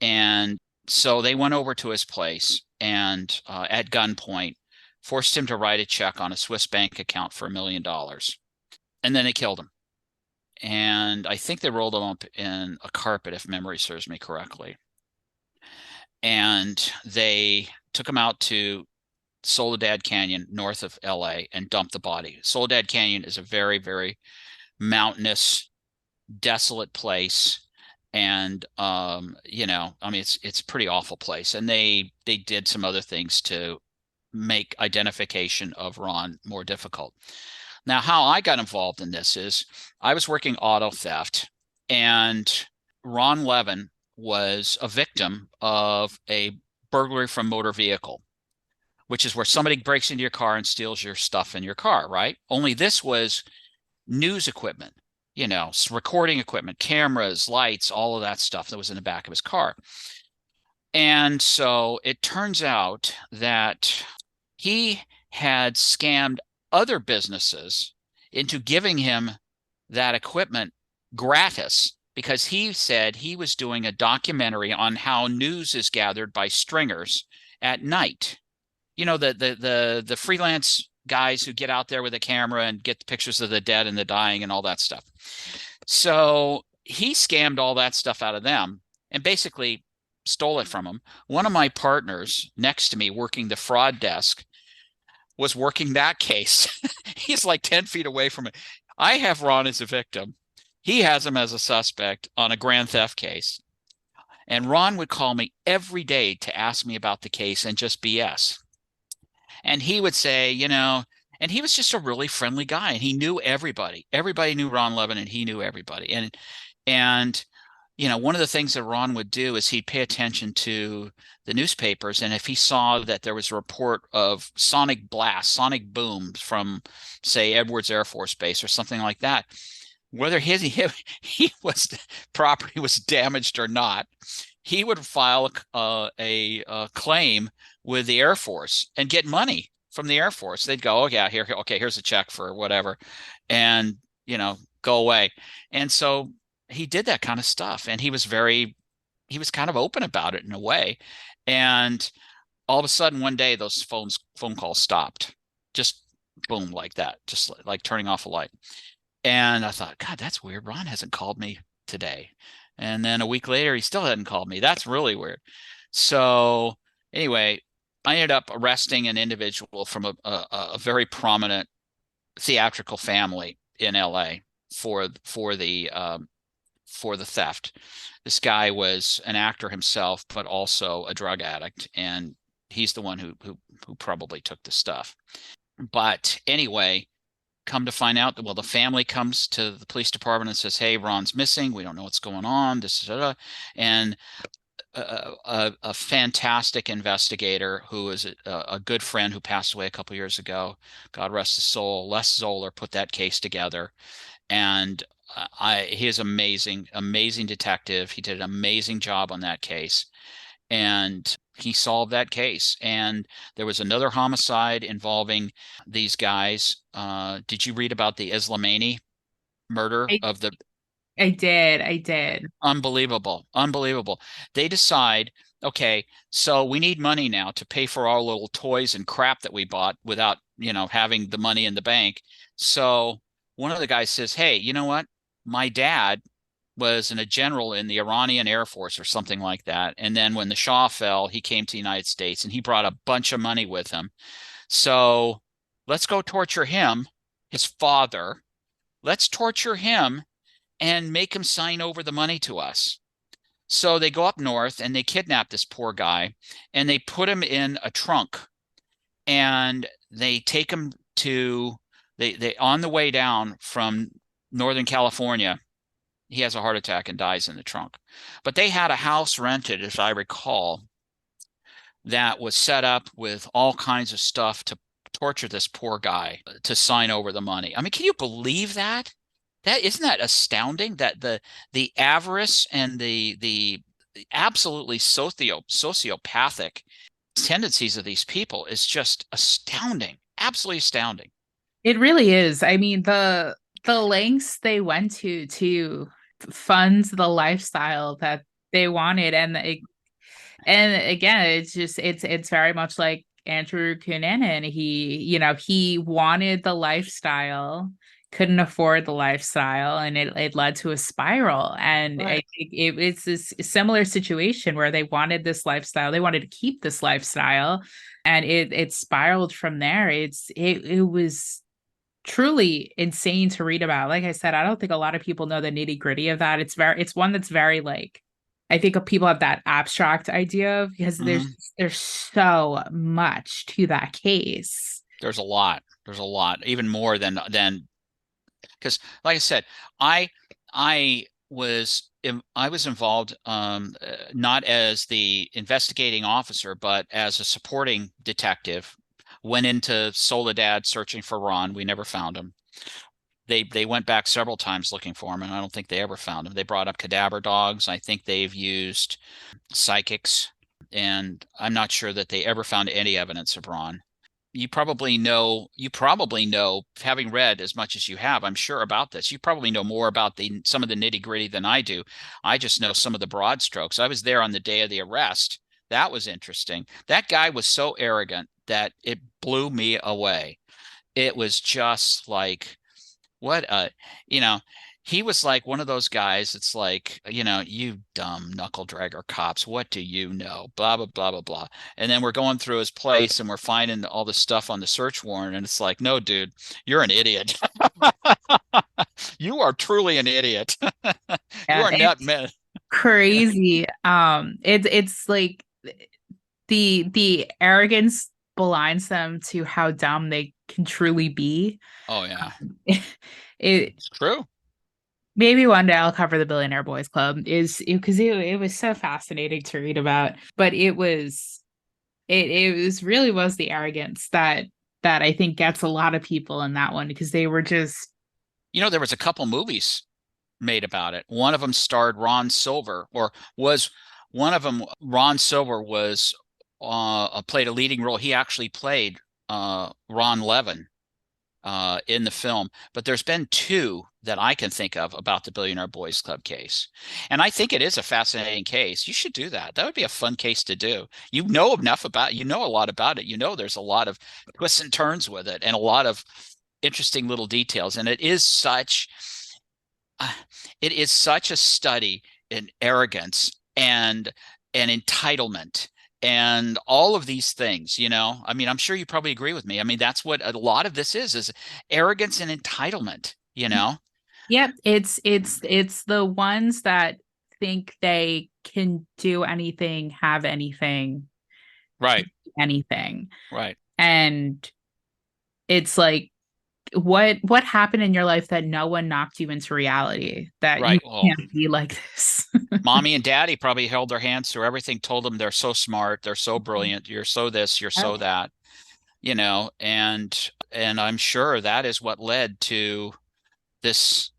And so they went over to his place and at gunpoint forced him to write a check on a Swiss bank account for $1 million. And then they killed him. And I think they rolled him up in a carpet, if memory serves me correctly. And they took him out to Soledad Canyon north of LA and dumped the body. Soledad Canyon is a very, very mountainous, desolate place. And I mean, it's a pretty awful place. And they did some other things to make identification of Ron more difficult. Now, how I got involved in this is I was working auto theft, and Ron Levin was a victim of a burglary from motor vehicle, which is where somebody breaks into your car and steals your stuff in your car, right? Only this was news equipment, recording equipment, cameras, lights, all of that stuff that was in the back of his car. And so it turns out that he had scammed other businesses into giving him that equipment gratis because he said he was doing a documentary on how news is gathered by stringers at night. The freelance guys who get out there with a camera and get the pictures of the dead and the dying and all that stuff. So he scammed all that stuff out of them and basically stole it from them. One of my partners next to me working the fraud desk was working that case. He's like 10 feet away from it. I have Ron as a victim. He has him as a suspect on a grand theft case. And Ron would call me every day to ask me about the case and just BS. And he would say, and he was just a really friendly guy, and he knew everybody. Everybody knew Ron Levin, and he knew everybody. And one of the things that Ron would do is he'd pay attention to the newspapers, and if he saw that there was a report of sonic blast, sonic booms from, say, Edwards Air Force Base or something like that, whether he was property was damaged or not, he would file a claim with the Air Force and get money from the Air Force. They'd go, oh yeah, here's a check for whatever, and go away. And so he did that kind of stuff, and he was kind of open about it in a way. And all of a sudden one day those phone calls stopped, just boom, like that, just like turning off a light. And I thought, God, that's weird. Ron hasn't called me today. And then a week later, he still hadn't called me. That's really weird. So anyway, I ended up arresting an individual from a very prominent theatrical family in LA for the theft. This guy was an actor himself, but also a drug addict, and he's the one who probably took the stuff. But anyway, come to find out that, well, the family comes to the police department and says, hey, Ron's missing. We don't know what's going on. And a fantastic investigator who is a good friend who passed away a couple of years ago, God rest his soul, Les Zoller, put that case together. And he is amazing detective. He did an amazing job on that case. And he solved that case. And there was another homicide involving these guys. Did you read about the Islamani murder I, of the I did. Unbelievable. They decide, okay, so we need money now to pay for our little toys and crap that we bought without, having the money in the bank. So one of the guys says, hey, you know what? My dad was a general in the Iranian Air Force or something like that. And then when the Shah fell, he came to the United States and he brought a bunch of money with him. So let's go torture him, his father. Let's torture him and make him sign over the money to us. So they go up north and they kidnap this poor guy and they put him in a trunk and they take him to they on the way down from Northern California. He has a heart attack and dies in the trunk. But they had a house rented, as I recall, that was set up with all kinds of stuff to torture this poor guy to sign over the money. I mean, can you believe that? That isn't that astounding that the avarice and the absolutely sociopathic tendencies of these people is just astounding, absolutely astounding. It really is. I mean, the lengths they went to fund the lifestyle that they wanted, and again, it's just it's very much like Andrew Cunanan. He wanted the lifestyle, couldn't afford the lifestyle, and it led to a spiral. And Right. it's this similar situation where they wanted this lifestyle, they wanted to keep this lifestyle, and it spiraled from there. It was truly insane to read about. Like I said, I don't think a lot of people know the nitty-gritty of that. It's one that's very like I think people have that abstract idea of because Hmm. there's so much to that case. There's a lot. There's a lot, even more than because, like I said, I I was involved not as the investigating officer, but as a supporting detective. Went into Soledad searching for Ron. We never found him. They went back several times looking for him, and I don't think they ever found him. They brought up cadaver dogs. I think they've used psychics, and I'm not sure that they ever found any evidence of Ron. You probably know, having read as much as you have, I'm sure about this. You probably know more about the some of the nitty-gritty than I do. I just know some of the broad strokes. I was there on the day of the arrest. That was interesting. That guy was so arrogant that it blew me away. It was just like what you know, he was like one of those guys. It's like, you dumb knuckle dragger cops, what do you know? Blah blah blah blah blah. And then we're going through his place and we're finding all this stuff on the search warrant, and it's like, no, dude, you're an idiot. You are truly an idiot. You Yeah, are not it's meant. crazy. It's like the arrogance blinds them to how dumb they can truly be. Oh yeah, It it's true. maybe one day I'll cover the Billionaire Boys Club is because it was so fascinating to read about, but it was really was the arrogance that I think gets a lot of people in that one because they were just There was a couple movies made about it. One of them starred Ron Silver, or was one of them. Ron Silver was played a leading role. He actually played Ron Levin in the film. But there's been two that I can think of about the Billionaire Boys Club case, and I think it is a fascinating case. You should do that. That would be a fun case to do. You know a lot about it. There's a lot of twists and turns with it, and a lot of interesting little details. And uh, it is such a study in arrogance and entitlement and all of these things. I mean, I'm sure you probably agree with me. I mean, that's what a lot of this is arrogance and entitlement. yep, it's the ones that think they can do anything, have anything, Right, anything. right, And it's like what happened in your life that no one knocked you into reality that you right. Well, can't be like this. mommy and daddy probably held their hands through everything, told them they're so smart, they're so brilliant, you're so this, you're so Yep. that. And I'm sure that is what led to this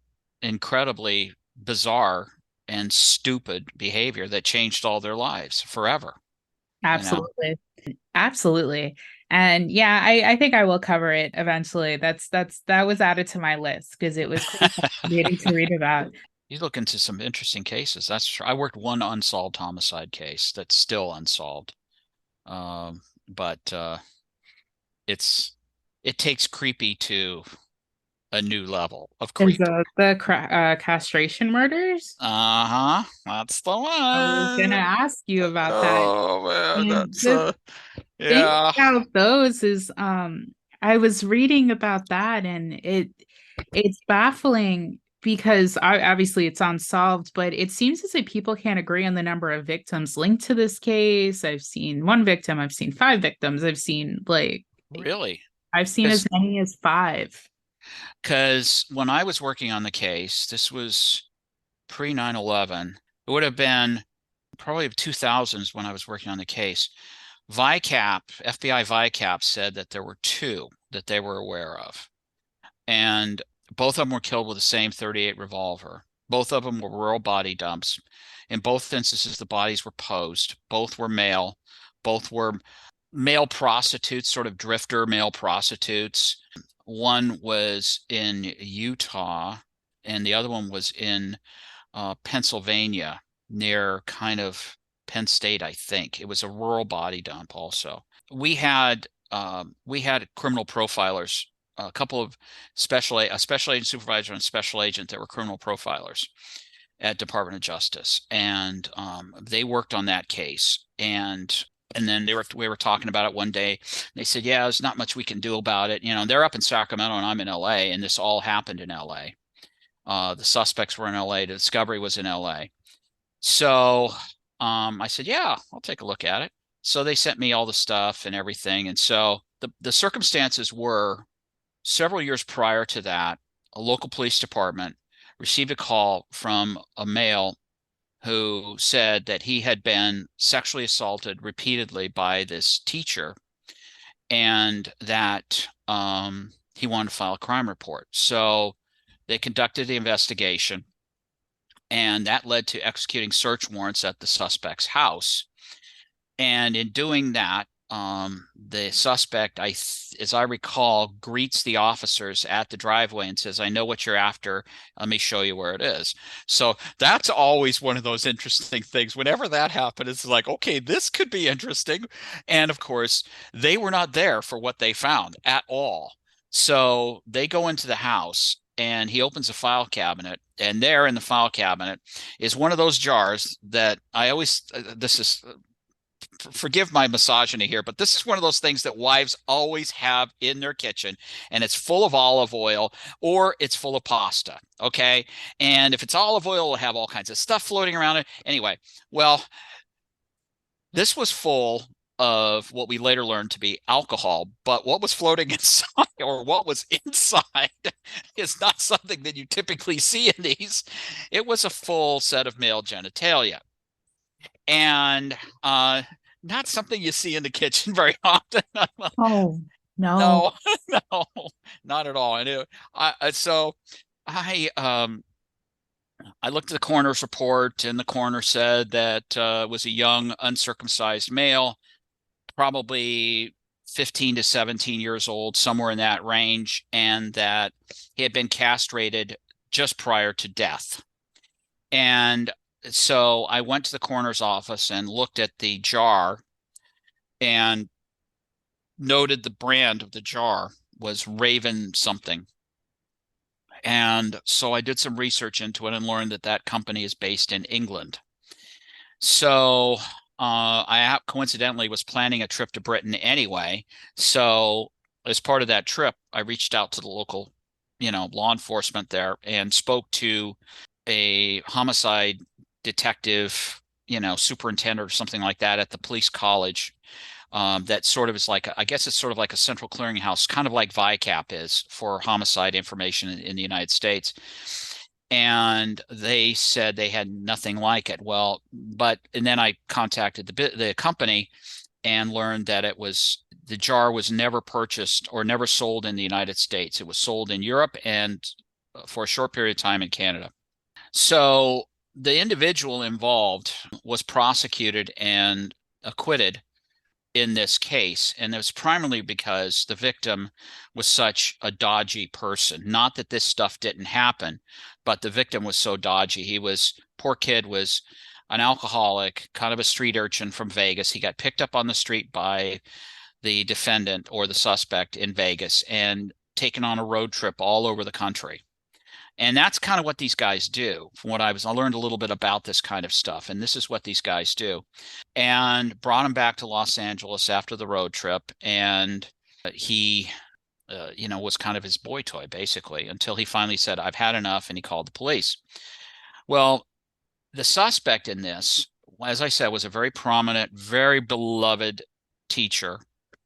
incredibly bizarre and stupid behavior that changed all their lives forever, you know. Absolutely. Absolutely. And yeah, I think I will cover it eventually. That was added to my list because it was quite fascinating to read about. You look into some interesting cases. That's true. I worked one unsolved homicide case that's still unsolved. But it's it takes creepy to a new level of Is creep. castration murders? Uh-huh. That's the I was gonna one. ask you about that. Oh man, And that's the thing yeah. about those is I was reading about that and it's baffling because obviously it's unsolved, but it seems as if people can't agree on the number of victims linked to this case. I've seen one victim, I've seen five victims, Really? I've seen as Because many as five. because when I was working on the case, this was pre 9/11. It would have been probably the 2000s when I was working on the case. FBI VICAP said that there were two that they were aware of. And both of them were killed with the same 38 revolver. Both of them were rural body dumps. In both instances, the bodies were posed. Both were male. Both were male prostitutes, sort of drifter male prostitutes. One was in Utah, and the other one was in Pennsylvania, near kind of Penn State, I think. It was a rural body dump also. We had criminal profilers, a couple of a special agent supervisor and a special agent that were criminal profilers at Department of Justice, and they worked on that case. And then we were talking about it one day. They said, "Yeah, there's not much we can do about it." You know, they're up in Sacramento and I'm in LA, and this all happened in LA. The suspects were in LA. The discovery was in LA. So I said, "Yeah, I'll take a look at it." So they sent me all the stuff and everything. And so the circumstances were, several years prior to that, a local police department received a call from a male who said that he had been sexually assaulted repeatedly by this teacher, and that he wanted to file a crime report. So they conducted the investigation, and that led to executing search warrants at the suspect's house. And in doing that, the suspect, as I recall, greets the officers at the driveway and says, "I know what you're after. Let me show you where it is." So that's always one of those interesting things. Whenever that happened, it's like, okay, this could be interesting. And of course, they were not there for what they found at all. So they go into the house, and he opens a file cabinet, and there in the file cabinet is one of those jars that I always, this is, forgive my misogyny here, but this is one of those things that wives always have in their kitchen, and it's full of olive oil or it's full of pasta. Okay. And if it's olive oil, it'll have all kinds of stuff floating around it. Anyway, well, this was full of what we later learned to be alcohol, but what was floating inside, or what was inside, is not something that you typically see in these. It was a full set of male genitalia, and not something you see in the kitchen very often. Oh, no. No, no, not at all. And so I looked at the coroner's report, and the coroner said that it was a young, uncircumcised male, probably 15 to 17 years old, somewhere in that range, and that he had been castrated just prior to death. And so I went to the coroner's office and looked at the jar and noted the brand of the jar was Raven something. And so I did some research into it and learned that that company is based in England. So I coincidentally was planning a trip to Britain anyway. So as part of that trip, I reached out to the local, law enforcement there and spoke to a homicide detective, superintendent or something like that at the police college. That sort of is like, I guess it's sort of like a central clearinghouse, kind of like VICAP is for homicide information in the United States. And they said they had nothing like it. Well, and then I contacted the company and learned that the jar was never purchased or never sold in the United States. It was sold in Europe and for a short period of time in Canada. So the individual involved was prosecuted and acquitted in this case, and it was primarily because the victim was such a dodgy person. Not that this stuff didn't happen, but the victim was so dodgy. Poor kid was an alcoholic, kind of a street urchin from Vegas. He got picked up on the street by the defendant or the suspect in Vegas and taken on a road trip all over the country. And that's kind of what these guys do. From what I learned a little bit about this kind of stuff, and this is what these guys do. And brought him back to Los Angeles after the road trip, and he, was kind of his boy toy, basically, until he finally said, "I've had enough," and he called the police. Well, the suspect in this, as I said, was a very prominent, very beloved teacher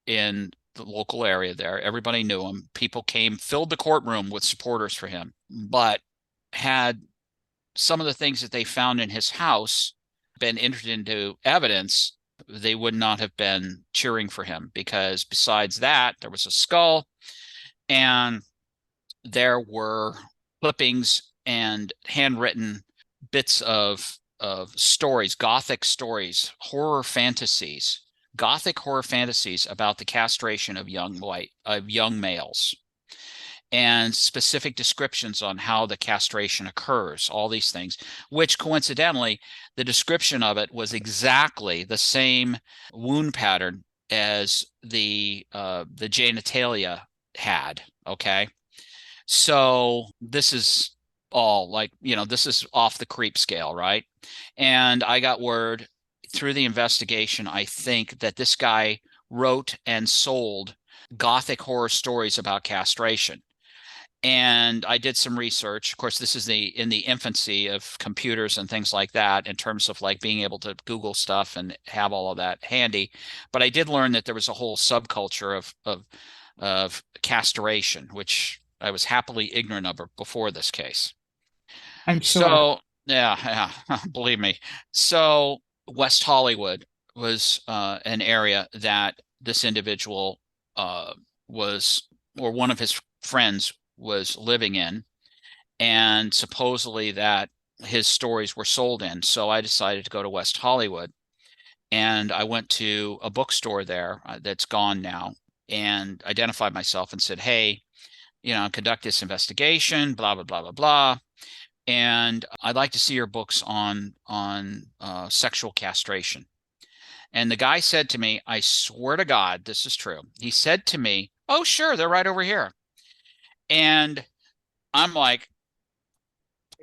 in the local area there. Everybody knew him. People filled the courtroom with supporters for him, but had some of the things that they found in his house been entered into evidence, they would not have been cheering for him, because besides that, there was a skull and there were clippings and handwritten bits of stories, gothic stories, gothic horror fantasies about the castration of young males, and specific descriptions on how the castration occurs, all these things, which coincidentally, the description of it was exactly the same wound pattern as the genitalia had. Okay. So this is all like, this is off the creep scale, right? And I got word through the investigation, I think, that this guy wrote and sold gothic horror stories about castration. And I did some research. Of course, this is in the infancy of computers and things like that, in terms of like being able to Google stuff and have all of that handy. But I did learn that there was a whole subculture of castration, which I was happily ignorant of before this case. I'm sure. So yeah, yeah, believe me. So West Hollywood was an area that this individual was, or one of his friends was living in, and supposedly that his stories were sold in. So I decided to go to West Hollywood, and I went to a bookstore there that's gone now, and identified myself and said, "Hey, conduct this investigation, blah blah blah blah blah, and I'd like to see your books on sexual castration." And the guy said to me, I swear to God, this is true. He said to me, "Oh, sure, they're right over here." And I'm like,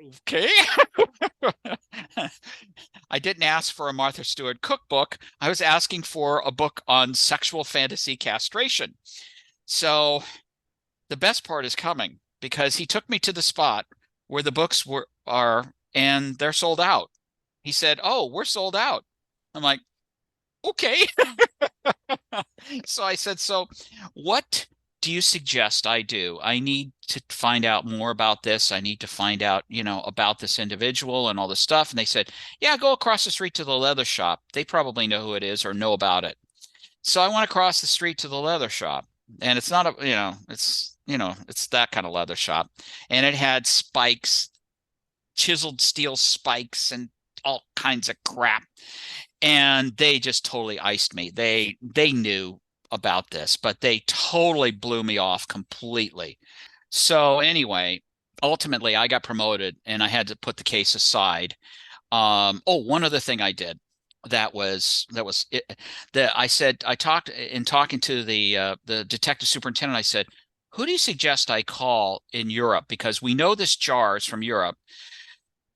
okay. I didn't ask for a Martha Stewart cookbook. I was asking for a book on sexual fantasy castration. So the best part is coming, because he took me to the spot where the books are, and they're sold out. He said, "Oh, we're sold out." I'm like, okay. So I said, "So what do you suggest I do? I need to find out more about this. I need to find out, about this individual and all this stuff." And they said, "Yeah, go across the street to the leather shop. They probably know who it is or know about it." So I went across the street to the leather shop, and it's not it's that kind of leather shop. And it had spikes, chiseled steel spikes and all kinds of crap. And they just totally iced me. They knew about this, but they totally blew me off completely. So anyway, ultimately I got promoted and I had to put the case aside. One other thing I did that was it, that I said, I talked in talking to the detective superintendent. I said, "Who do you suggest I call in Europe? Because we know this jar is from Europe.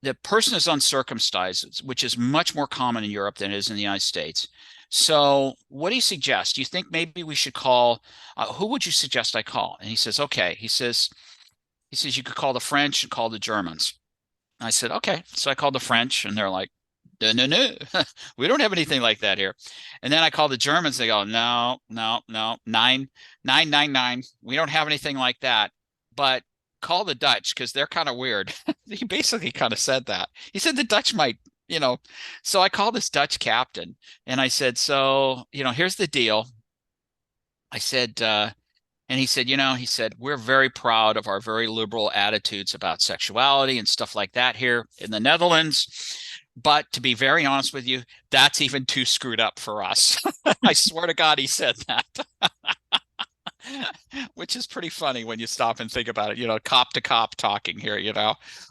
The person is uncircumcised, which is much more common in Europe than it is in the United States. So what do you suggest? Do you think maybe we should call, who would you suggest I call?" And he says, "Okay." He says, "You could call the French and call the Germans." I said, "Okay." So I called the French, and they're like, "No, no, no, we don't have anything like that here." And then I called the Germans. They go, "No, no, no, 999. We don't have anything like that. But call the Dutch, because they're kind of weird." He basically kind of said that. He said the Dutch might, you know. So I called this Dutch captain, and I said, "So, here's the deal." I said, and he said, "We're very proud of our very liberal attitudes about sexuality and stuff like that here in the Netherlands. But to be very honest with you, that's even too screwed up for us." I swear to God, he said that. Which is pretty funny when you stop and think about it, cop to cop talking here.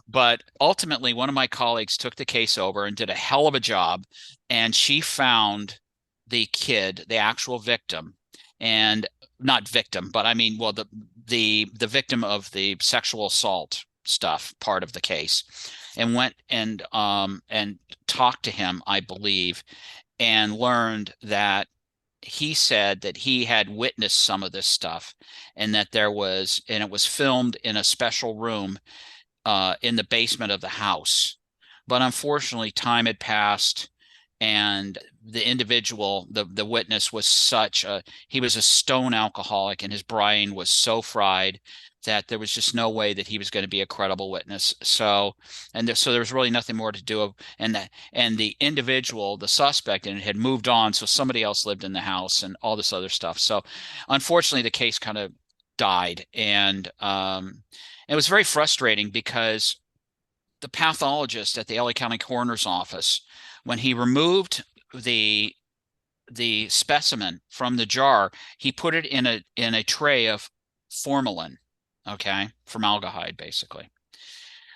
But ultimately, one of my colleagues took the case over and did a hell of a job. And she found the kid, the actual victim, and not victim, but I mean, well, the victim of the sexual assault stuff, part of the case, and went and talked to him, I believe, and learned that he said that he had witnessed some of this stuff, and that it was filmed in a special room in the basement of the house. But unfortunately, time had passed, and the individual, the witness, was he was a stone alcoholic, and his brain was so fried that there was just no way that he was going to be a credible witness. So, so there was really nothing more to do. And the individual, the suspect, and it had moved on, so somebody else lived in the house and all this other stuff. So, unfortunately, the case kind of died, and it was very frustrating because the pathologist at the LA County Coroner's Office, when he removed the the specimen from the jar, he put it in a tray of formalin, okay, formaldehyde basically.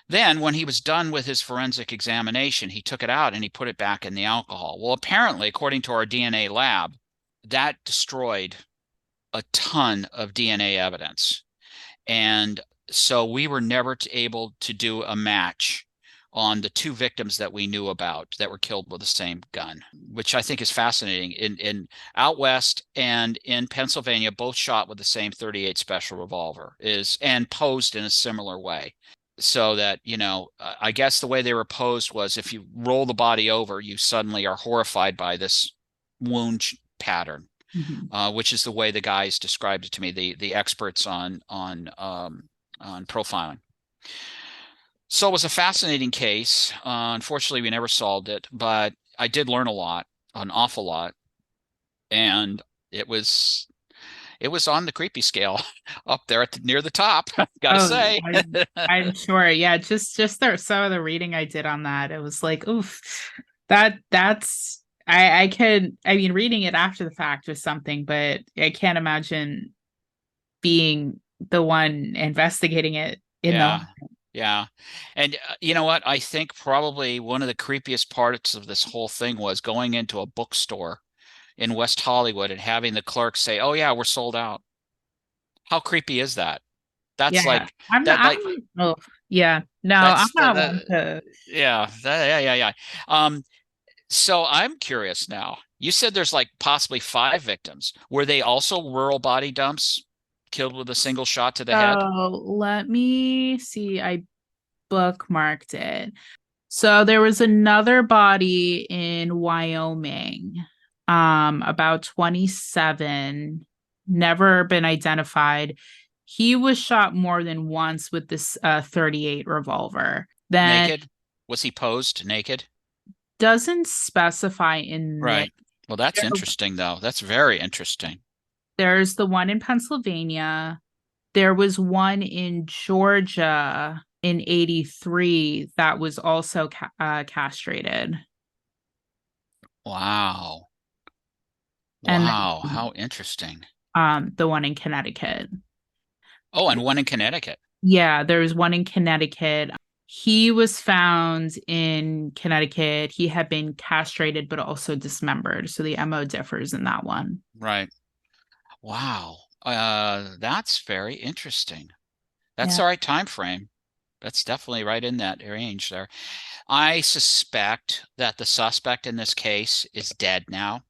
Then when he was done with his forensic examination, he took it out and he put it back in the alcohol. Well, apparently, according to our DNA lab, that destroyed a ton of DNA evidence. And so we were never able to do a match on the two victims that we knew about that were killed with the same gun, which I think is fascinating. In out west and in Pennsylvania, both shot with the same 38 special revolver is and posed in a similar way. So that, I guess the way they were posed was if you roll the body over, you suddenly are horrified by this wound pattern, Mhm. which is the way the guys described it to me, the experts on profiling. So it was a fascinating case. Unfortunately, we never solved it, but I did learn a lot, an awful lot, and it was it was on the creepy scale up there near the top. Gotta Oh, say. I'm sure. Yeah, just some of the reading I did on that, it was like, oof, that's I could, I mean, reading it after the fact was something, but I can't imagine being the one investigating it in the Yeah. Yeah. And you know what? I think probably one of the creepiest parts of this whole thing was going into a bookstore in West Hollywood and having the clerk say, "Oh yeah, we're sold out." How creepy is that? That's Yeah. like I'm not that like oh yeah. No, I'm that's not one to yeah. So I'm curious now. You said there's like possibly five victims. Were they also rural body dumps killed with a single shot to the head? so let me see. I bookmarked it. So there was another body in Wyoming, about 27, never been identified. He was shot more than once with this 38 revolver. Then Naked? Was he posed naked? doesn't specify in this. Right. Well, that's There, interesting, though. That's very interesting. there's the one in Pennsylvania. There was one in Georgia in 83 that was also castrated. Wow. And Wow. then How interesting. the one in Connecticut. Oh, and one in Connecticut. Yeah, there was one in Connecticut. He was found in Connecticut. He had been castrated but also dismembered. So the MO differs in that one. Right. Wow. That's very interesting. That's Yeah. the right time frame. That's definitely right in that range there. I suspect that the suspect in this case is dead now,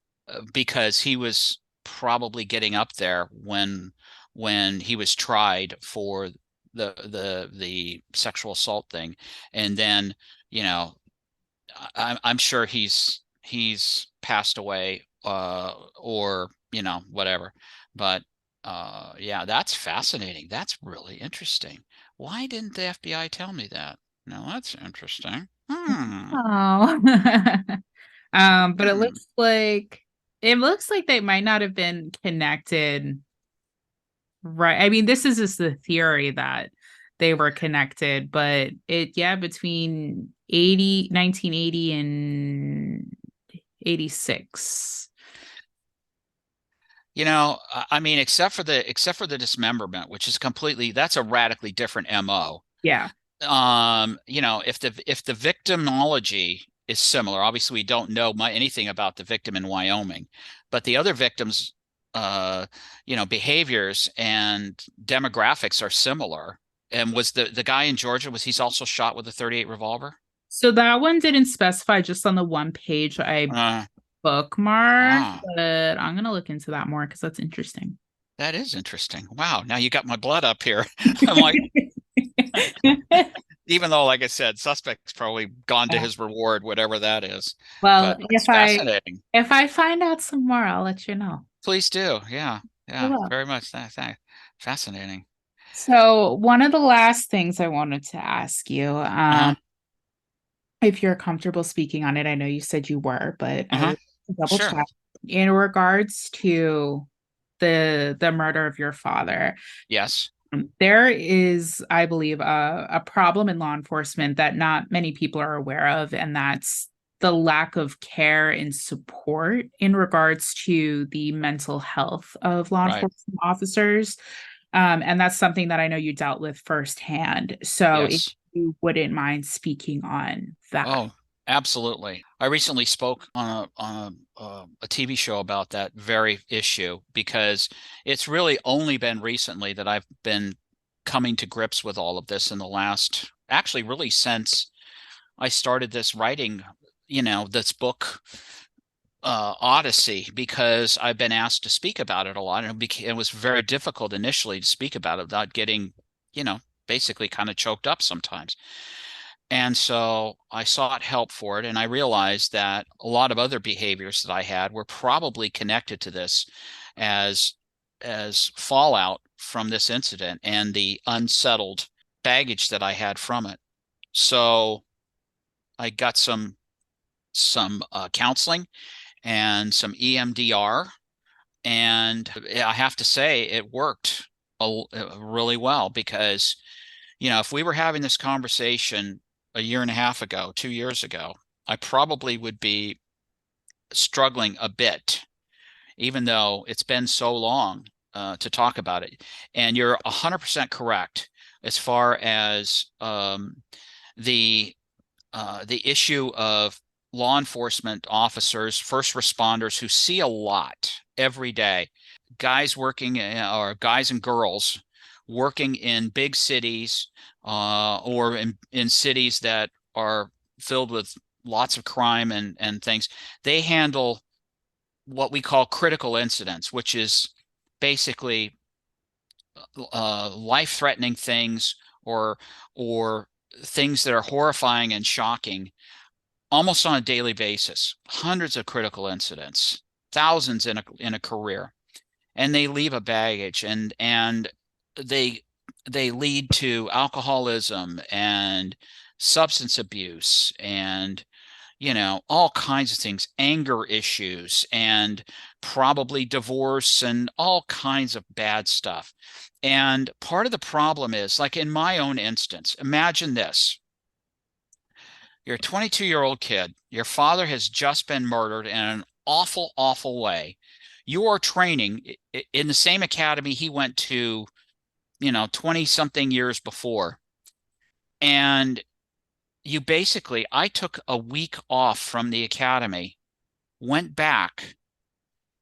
because he was probably getting up there when he was tried for the sexual assault thing, and then you know I'm sure he's passed away, or whatever. But yeah, that's fascinating. That's really interesting. Why didn't the FBI tell me that? No, that's interesting. Oh. But Hmm. it looks like they might not have been connected. Right. I mean, this is just the theory that they were connected, but yeah, between 1980 and 86. I mean, except for the dismemberment, which is completely that's a radically different MO. Yeah. If the victimology is similar, obviously we don't know anything about the victim in Wyoming, but the other victims, behaviors and demographics are similar. And was the guy in Georgia, was he's also shot with a 38 revolver? So that one didn't specify just on the one page I Uh, bookmarked, ah, but I'm gonna look into that more because that's interesting. that is interesting. Wow, now you got my blood up here. I'm like, even though, like I said, suspect's probably gone to his reward, whatever that is. Well, But that's fascinating. if I find out some more, I'll let you know. Please do. Yeah. I Yeah. will. Very much. Fascinating. So, one of the last things I wanted to ask you, Uh-huh. if you're comfortable speaking on it, I know you said you were, but I Uh-huh. would double Sure. check in regards to the murder of your father. Yes. There is, I believe, a problem in law enforcement that not many people are aware of, and that's the lack of care and support in regards to the mental health of law Right. enforcement officers. And that's something that I know you dealt with firsthand. So if Yes. you wouldn't mind speaking on that. Oh, absolutely. I recently spoke on a TV show about that very issue because it's really only been recently that I've been coming to grips with all of this in the last, actually, really since I started this writing, this book, Odyssey, because I've been asked to speak about it a lot, and it was very difficult initially to speak about it without getting, you know, basically kind of choked up sometimes. And so I sought help for it, and I realized that a lot of other behaviors that I had were probably connected to this as as fallout from this incident and the unsettled baggage that I had from it. So I got some counseling and some EMDR, and I have to say it worked really well because if we were having this conversation a year and a half ago, 2 years ago, I probably would be struggling a bit, even though it's been so long to talk about it. And you're 100% correct as far as the the issue of law enforcement officers, first responders who see a lot every day, guys working or guys and girls working in big cities or in cities that are filled with lots of crime and things. They handle what we call critical incidents, which is basically life-threatening things or things that are horrifying and shocking almost on a daily basis. Hundreds of critical incidents, thousands in a career, and they leave a baggage, and they they lead to alcoholism and substance abuse and all kinds of things, anger issues, and probably divorce and all kinds of bad stuff. And part of the problem is, like in my own instance, imagine this. You're a 22-year-old kid. Your father has just been murdered in an awful, awful way. You are training in the same academy he went to, 20 something years before. And I took a week off from the academy, went back.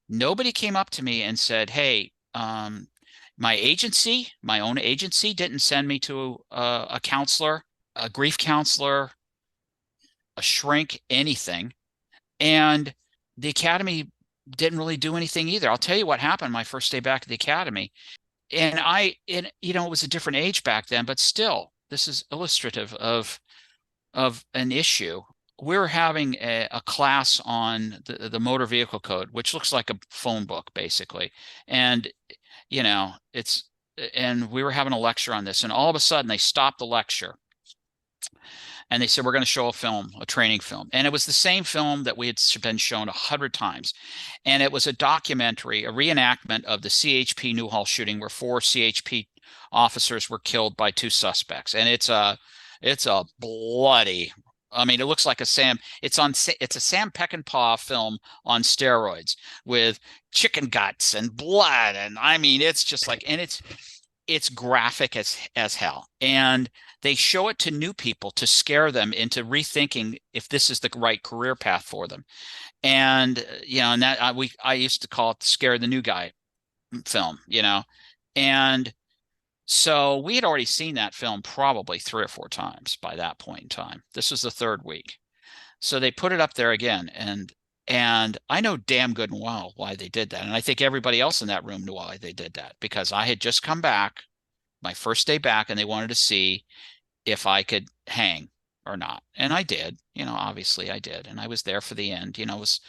Nobody came up to me and said, "Hey, my own agency didn't send me to a counselor, a grief counselor, a shrink, anything." And the academy didn't really do anything either. I'll tell you what happened my first day back at the academy. It was a different age back then, but still, this is illustrative of an issue. We're having a class on the motor vehicle code, which looks like a phone book, basically. And, it's, and we were having a lecture on this, and all of a sudden they stopped the lecture and they said, we're going to show a film, a training film. And it was the same film that we had been shown 100 times. And it was a documentary, a reenactment of the CHP Newhall shooting where 4 CHP officers were killed by 2 suspects. And it's a bloody, I mean, it looks like it's a Sam Peckinpah film on steroids with chicken guts and blood. And I mean, it's just like, and it's graphic as hell. And they show it to new people to scare them into rethinking if this is the right career path for them. And and that I used to call it the scare the new guy film, And so we had already seen that film probably 3 or 4 times by that point in time. This was the third week. So they put it up there again, and I know damn good and well why they did that. And I think everybody else in that room knew why they did that, because I had just come back, my first day back, and they wanted to see if I could hang or not. And I did, obviously I did. And I was there for the end. It was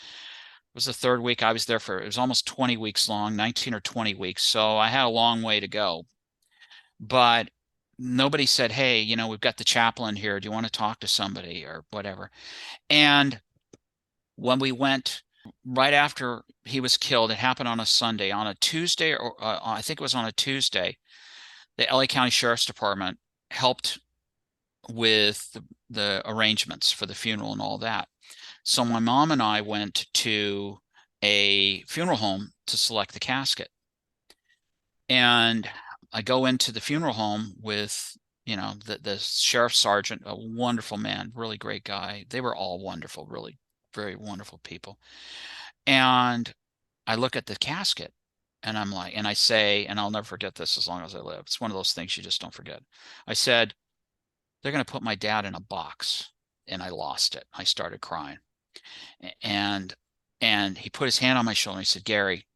the third week. I was there for, it was almost 20 weeks long, 19 or 20 weeks. So I had a long way to go. but nobody said, hey, we've got the chaplain here. Do you want to talk to somebody or whatever? And when we went right after he was killed, it happened on a Sunday. On a Tuesday, or I think it was on a Tuesday, the LA County Sheriff's Department helped with the arrangements for the funeral and all that. So my mom and I went to a funeral home to select the casket. And I go into the funeral home with, the sheriff sergeant, a wonderful man, really great guy. They were all wonderful, really very wonderful people. And I look at the casket and I'm like, and I say, and I'll never forget this as long as I live. It's one of those things you just don't forget. I said, they're going to put my dad in a box. And I lost it. I started crying. And and he put his hand on my shoulder and he said, Gary,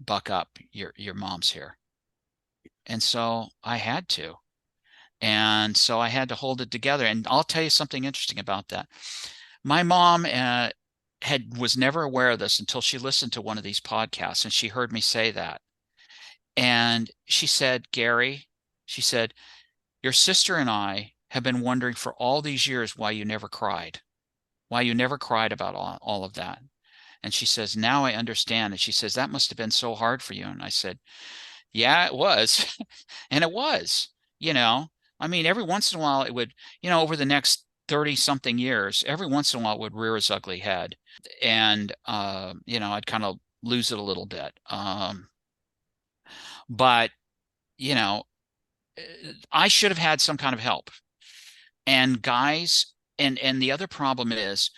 buck up. Your mom's here. And so I had to. And so I had to hold it together. And I'll tell you something interesting about that. My mom was never aware of this until she listened to one of these podcasts and she heard me say that. And she said, Gary, she said, your sister and I have been wondering for all these years why you never cried about all of that. And she says, now I understand. And she says, that must have been so hard for you. And I said, yeah, it was. And it was, you know, I mean, every once in a while it would, over the next 30 something years, every once in a while it would rear its ugly head. And, I'd kind of lose it a little bit. But, you know, I should have had some kind of help. And guys, and the other problem is,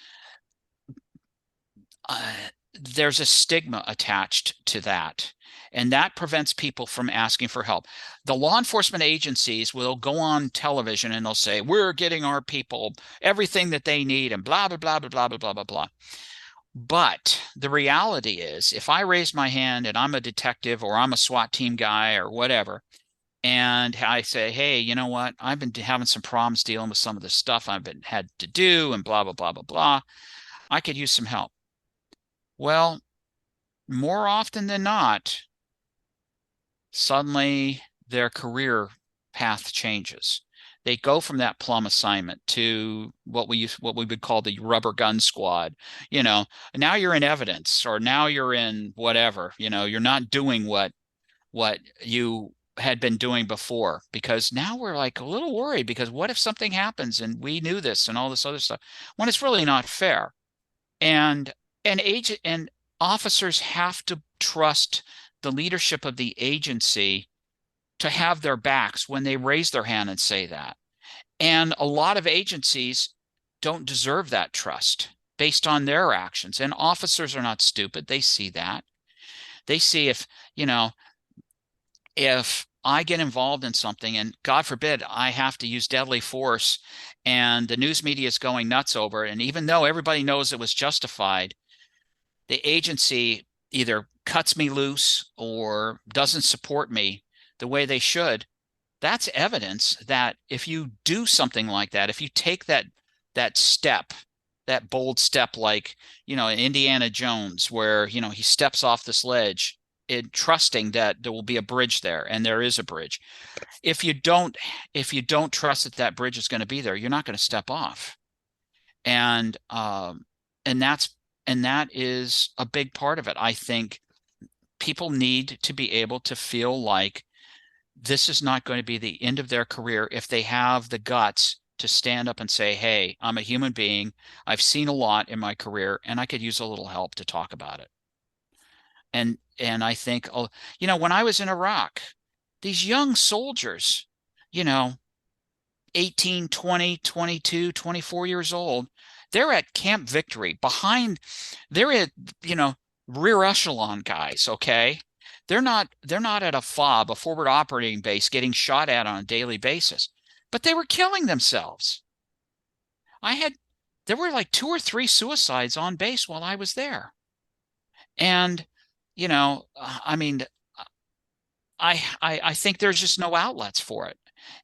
uh, there's a stigma attached to that. And that prevents people from asking for help. The law enforcement agencies will go on television and they'll say, we're getting our people everything that they need and blah, blah, blah, blah, blah, blah, blah, blah, blah. But the reality is, if I raise my hand and I'm a detective or I'm a SWAT team guy or whatever, and I say, hey, you know what? I've been having some problems dealing with some of the stuff I've been had to do and blah, blah, blah, blah, blah. I could use some help. Well, more often than not, suddenly their career path changes. They go from that plum assignment to what we would call the rubber gun squad. Now you're in evidence, or now you're in whatever. You're not doing what you had been doing before, because now we're like a little worried, because what if something happens and we knew this and all this other stuff, when it's really not fair. And and officers have to trust the leadership of the agency to have their backs when they raise their hand and say that. And a lot of agencies don't deserve that trust based on their actions. And officers are not stupid. They see that. They see if I get involved in something and God forbid I have to use deadly force and the news media is going nuts over it, and even though everybody knows it was justified, the agency either cuts me loose or doesn't support me the way they should. That's evidence that if you do something like that, if you take that step, that bold step, like, Indiana Jones, where, he steps off this ledge, trusting that there will be a bridge there, and there is a bridge. If you don't trust that that bridge is going to be there, you're not going to step off. And and that is a big part of it. I think people need to be able to feel like this is not going to be the end of their career if they have the guts to stand up and say, hey, I'm a human being. I've seen a lot in my career and I could use a little help to talk about it. And I think, when I was in Iraq, these young soldiers, you know, 18, 20, 22, 24 years old, they're at Camp Victory they're at, rear echelon guys, okay? They're not at a FOB, a forward operating base, getting shot at on a daily basis, but they were killing themselves. There were like 2 or 3 suicides on base while I was there. And, I mean, I think there's just no outlets for it.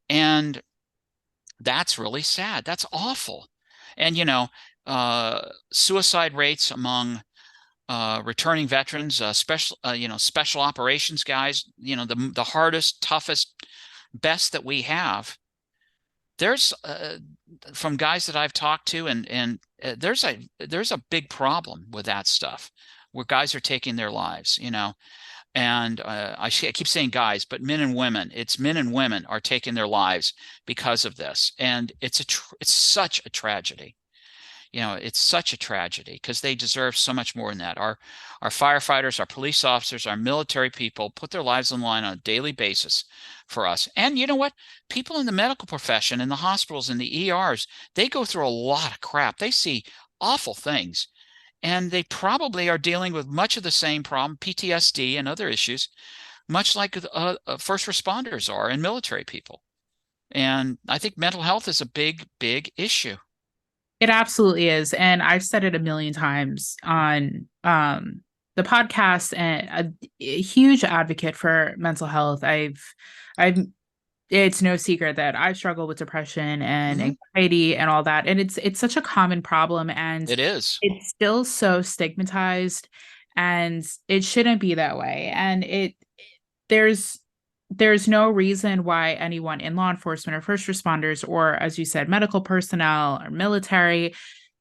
And that's really sad. That's awful. And, suicide rates among returning veterans, special operations guys, the hardest, toughest best that we have, there's from guys that I've talked to, and there's a big problem with that stuff where guys are taking their lives, and I keep saying guys, but men and women. It's men and women are taking their lives because of this, and it's such a tragedy. It's such a tragedy because they deserve so much more than that. Our firefighters, our police officers, our military people put their lives on the line on a daily basis for us. And you know what? People in the medical profession, in the hospitals, in the ERs, they go through a lot of crap. They see awful things. And they probably are dealing with much of the same problem, PTSD and other issues, much like first responders are and military people. And I think mental health is a big, big issue. It absolutely is. And I've said it a million times on the podcast, and a huge advocate for mental health. I've it's no secret that I've struggled with depression and Hmm. anxiety and all that. And it's such a common problem, and It is. it's still so stigmatized, and it shouldn't be that way. And there's there's no reason why anyone in law enforcement or first responders, or as you said, medical personnel or military,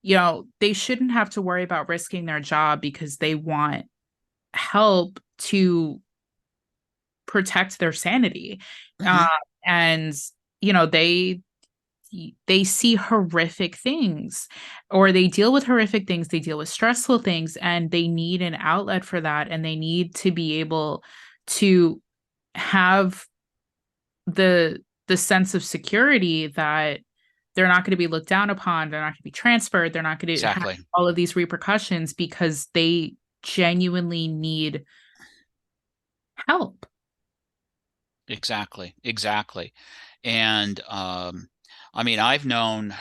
they shouldn't have to worry about risking their job because they want help to protect their sanity. Uh, Hmm. and they see horrific things, or they deal with horrific things, they deal with stressful things, and they need an outlet for that, and they need to be able to have the sense of security that they're not going to be looked down upon, they're not going to be transferred, they're not going to have Exactly. all of these repercussions because they genuinely need help. Exactly. Exactly. And I mean, I've known,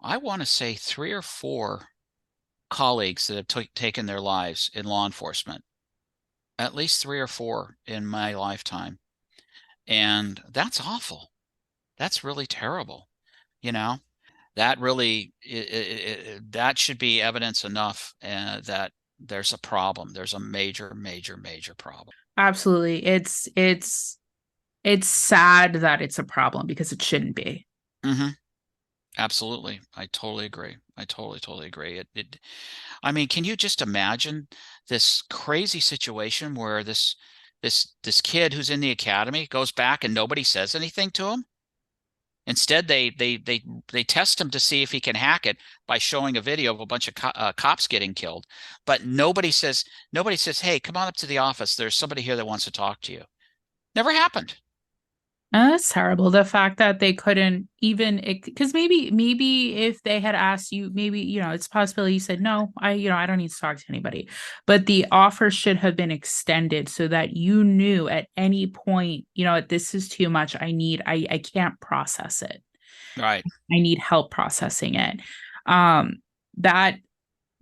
I want to say three or four colleagues that have taken their lives in law enforcement, at least three or four in my lifetime. And that's awful. That's really terrible. You know, that really, that should be evidence enough that there's a problem. There's a major, major, major problem. Absolutely. It's sad that it's a problem because it shouldn't be. Hmm. Absolutely. I totally agree. I totally, totally agree. I mean, can you just imagine this crazy situation where this kid who's in the academy goes back and nobody says anything to him? Instead, they test him to see if he can hack it by showing a video of a bunch of cops getting killed. But nobody says, "Hey, come on up to the office. There's somebody here that wants to talk to you." Never happened. That's terrible. The fact that they couldn't even, because maybe if they had asked you, maybe, it's a possibility you said, no, I don't need to talk to anybody. But the offer should have been extended so that you knew at any point, this is too much. I can't process it. Right. I need help processing it. That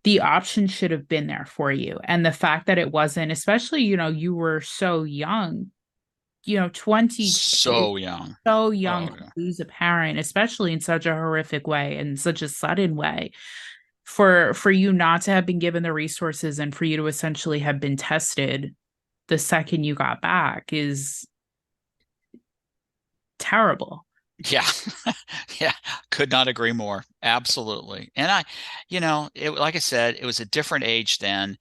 the option should have been there for you. And the fact that it wasn't, especially, you were so young, 22 is So young. so young Oh, to yeah. lose a parent, especially in such a horrific way and such a sudden way. For you not to have been given the resources and for you to essentially have been tested the second you got back is terrible. Yeah. Yeah. Could not agree more. Absolutely. And like I said, it was a different age then.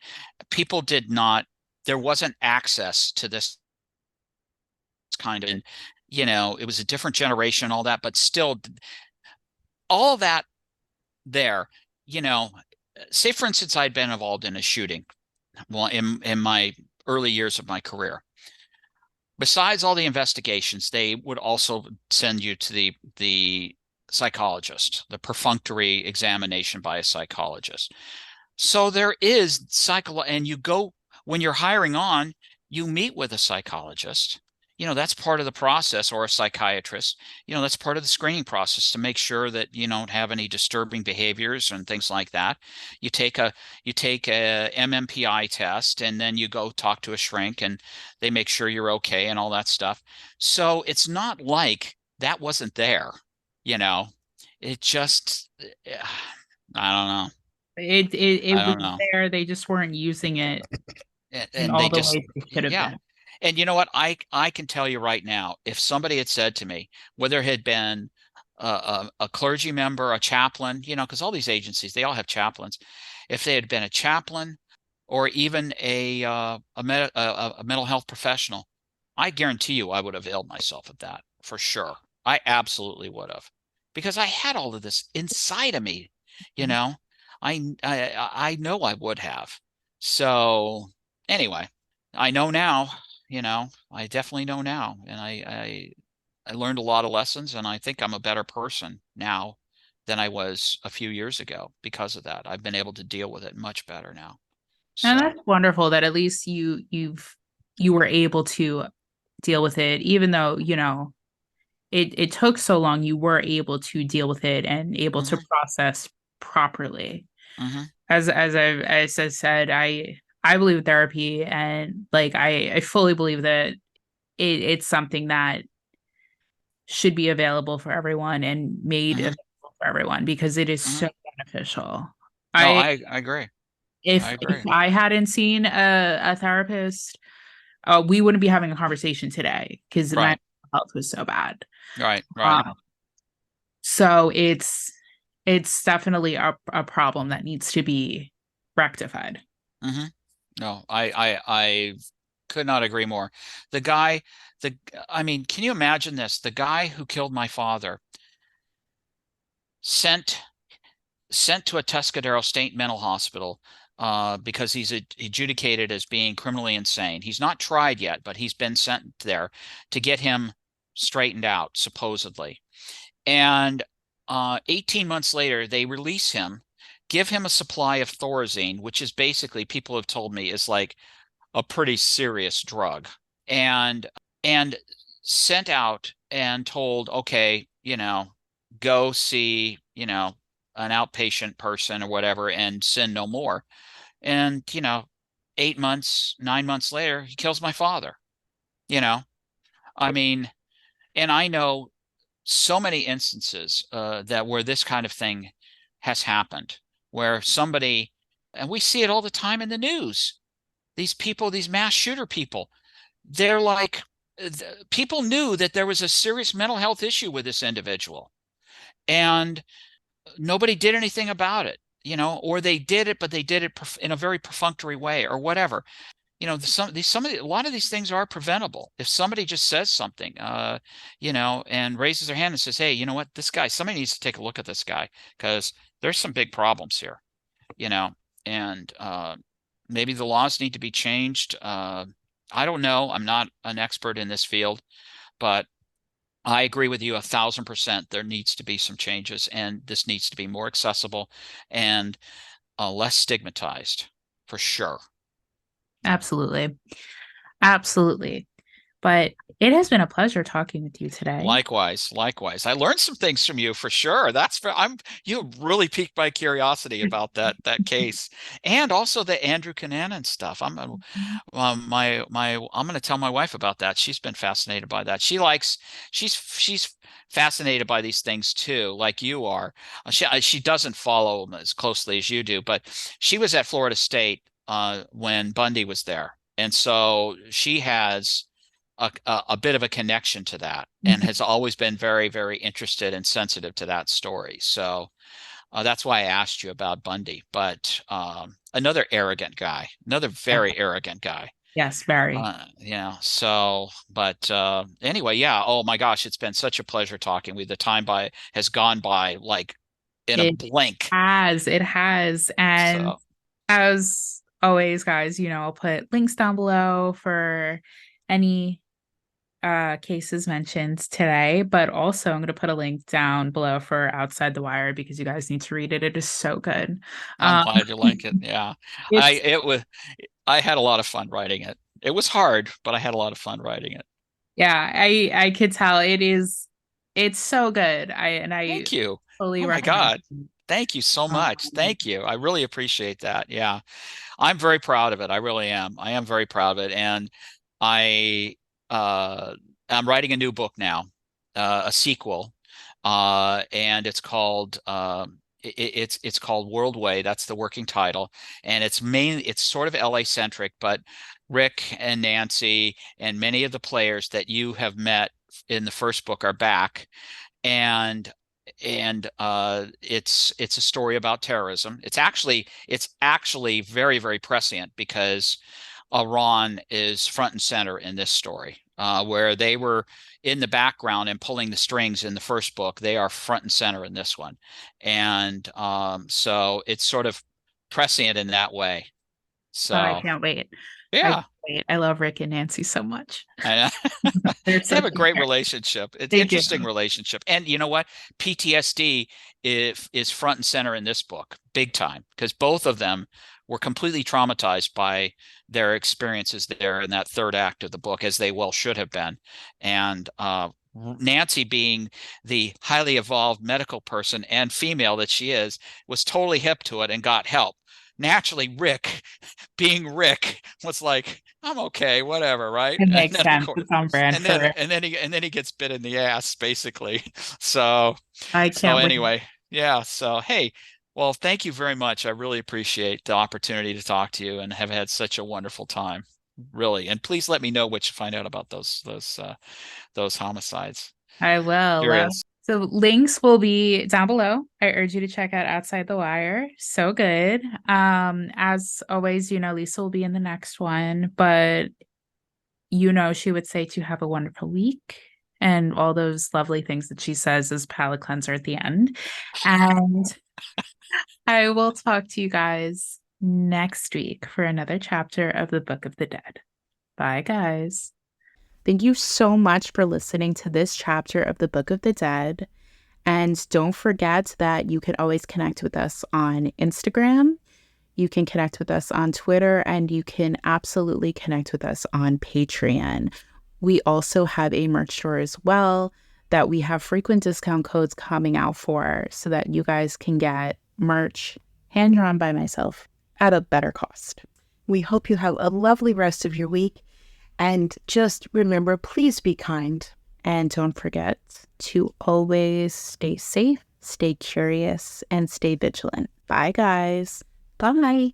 People did not, there wasn't access to this kind of, and, it was a different generation, all that, but still, all that there, you know, say for instance, I'd been involved in a shooting, well, in my early years of my career. Besides all the investigations, they would also send you to the psychologist, the perfunctory examination by a psychologist. So there is and you go when you're hiring on, you meet with a psychologist. That's part of the process, or a psychiatrist. That's part of the screening process to make sure that you don't have any disturbing behaviors and things like that. You take a you take a MMPI test, and then you go talk to a shrink, and they make sure you're okay and all that stuff. So it's not like that wasn't there, you know. It just, I don't know. It I was don't know. there, they just weren't using it in And all they the just, ways they should have yeah. been. And you know what? I can tell you right now, if somebody had said to me, whether it had been a clergy member, a chaplain, because all these agencies, they all have chaplains. If they had been a chaplain or even a mental health professional, I guarantee you I would have illed myself at that for sure. I absolutely would have, because I had all of this inside of me, you know. I know I would have. So anyway, I know now, I definitely know now, and I learned a lot of lessons, and I think I'm a better person now than I was a few years ago because of that. I've been able to deal with it much better now. And So, that's wonderful that at least you were able to deal with it, even though, it took so long, you were able to deal with it and able to hmm process properly. hmm As I said, I believe in therapy, and like I fully believe that it's something that should be available for everyone and made hmm available for everyone because it is hmm so beneficial. No, I I agree. I if agree. I hadn't seen a therapist, we wouldn't be having a conversation today because my Right. mental health was so bad. Right. Right. Um, so it's definitely a problem that needs to be rectified. hmm No, I could not agree more. The guy, the I mean, can you imagine this? The guy who killed my father sent sent to a Tuscadero State Mental Hospital because he's adjudicated as being criminally insane. He's not tried yet, but he's been sent there to get him straightened out, supposedly. And 18 months later, they release him, give him a supply of Thorazine, which is basically, people have told me, is like a pretty serious drug, and sent out and told, okay, go see, an outpatient person or whatever and sin no more. And, 8 months, 9 months later, he kills my father, you know. I mean, and I know so many instances that where this kind of thing has happened, where somebody, and we see it all the time in the news, these people, these mass shooter people, they're like, people knew that there was a serious mental health issue with this individual, and nobody did anything about it, or they did it, but they did it in a very perfunctory way or whatever. A lot of these things are preventable if somebody just says something, and raises their hand and says, hey, you know what, this guy, somebody needs to take a look at this guy because there's some big problems here, you know, and maybe the laws need to be changed. I don't know. I'm not an expert in this field, but I agree with you 1,000%. There needs to be some changes, and this needs to be more accessible and less stigmatized for sure. Absolutely. Absolutely. But it has been a pleasure talking with you today. Likewise, likewise. I learned some things from you for sure. You really piqued my curiosity about that case, and also the Andrew Cunanan stuff. I'm going to tell my wife about that. She's been fascinated by that. She's fascinated by these things too, like you are. She doesn't follow them as closely as you do, but she was at Florida State when Bundy was there, and so she has a bit of a connection to that and has always been very, very interested and sensitive to that story. So that's why I asked you about Bundy. But another arrogant guy, another very arrogant guy. Yes, very. But anyway, yeah. Oh my gosh, it's been such a pleasure talking with you. The time has gone by like in a It blink. has. It has. And So as always, guys, I'll put links down below for any cases mentioned today, but also I'm going to put a link down below for Outside the Wire because you guys need to read it. It is so good. I'm Um, glad you like it. Yeah. I it's it was I had a lot of fun writing it. It was hard, but I had a lot of fun writing it. Yeah, I could tell it's so good. I Thank you. fully Oh my recommend God. it. Thank you so much. Um, Thank you. I really appreciate that. Yeah. I'm very proud of it. I really am. I am very proud of it. And I I'm writing a new book now, a sequel. And it's called World Way. That's the working title. And it's sort of LA centric, but Rick and Nancy and many of the players that you have met in the first book are back, and it's a story about terrorism. It's actually very, very prescient because Iran is front and center in this story. Where they were in the background and pulling the strings in the first book, they are front and center in this one, and so it's sort of prescient in that way. Oh, I So can't wait. I can't yeah, wait. I love Rick and Nancy so much. I They're they such have a good great characters. relationship. It's They do. interesting relationship. And you know what? PTSD is front and center in this book, big time, because both of them were completely traumatized by their experiences there in that third act of the book, as they well should have been. And Nancy, being the highly evolved medical person and female that she is, was totally hip to it and got help. Naturally, Rick, being Rick, was like, I'm okay, whatever, right? It And makes then of sense. course, It's on brand and for then Rick. and then he gets bit in the ass, basically. So I so can't wait. anyway, yeah. So hey, well, thank you very much. I really appreciate the opportunity to talk to you and have had such a wonderful time. Really. And please let me know what you find out about those homicides. I will. Curious. So links will be down below. I urge you to check out Outside the Wire. So good. As always, Lisa will be in the next one, but she would say to have a wonderful week and all those lovely things that she says as palate cleanser at the end. And I will talk to you guys next week for another chapter of the Book of the Dead. Bye, guys. Thank you so much for listening to this chapter of the Book of the Dead. And don't forget that you can always connect with us on Instagram. You can connect with us on Twitter, and you can absolutely connect with us on Patreon. We also have a merch store as well that we have frequent discount codes coming out for, so that you guys can get merch hand drawn by myself at a better cost. We hope you have a lovely rest of your week. And just remember, please be kind. And don't forget to always stay safe, stay curious, and stay vigilant. Bye, guys. Bye.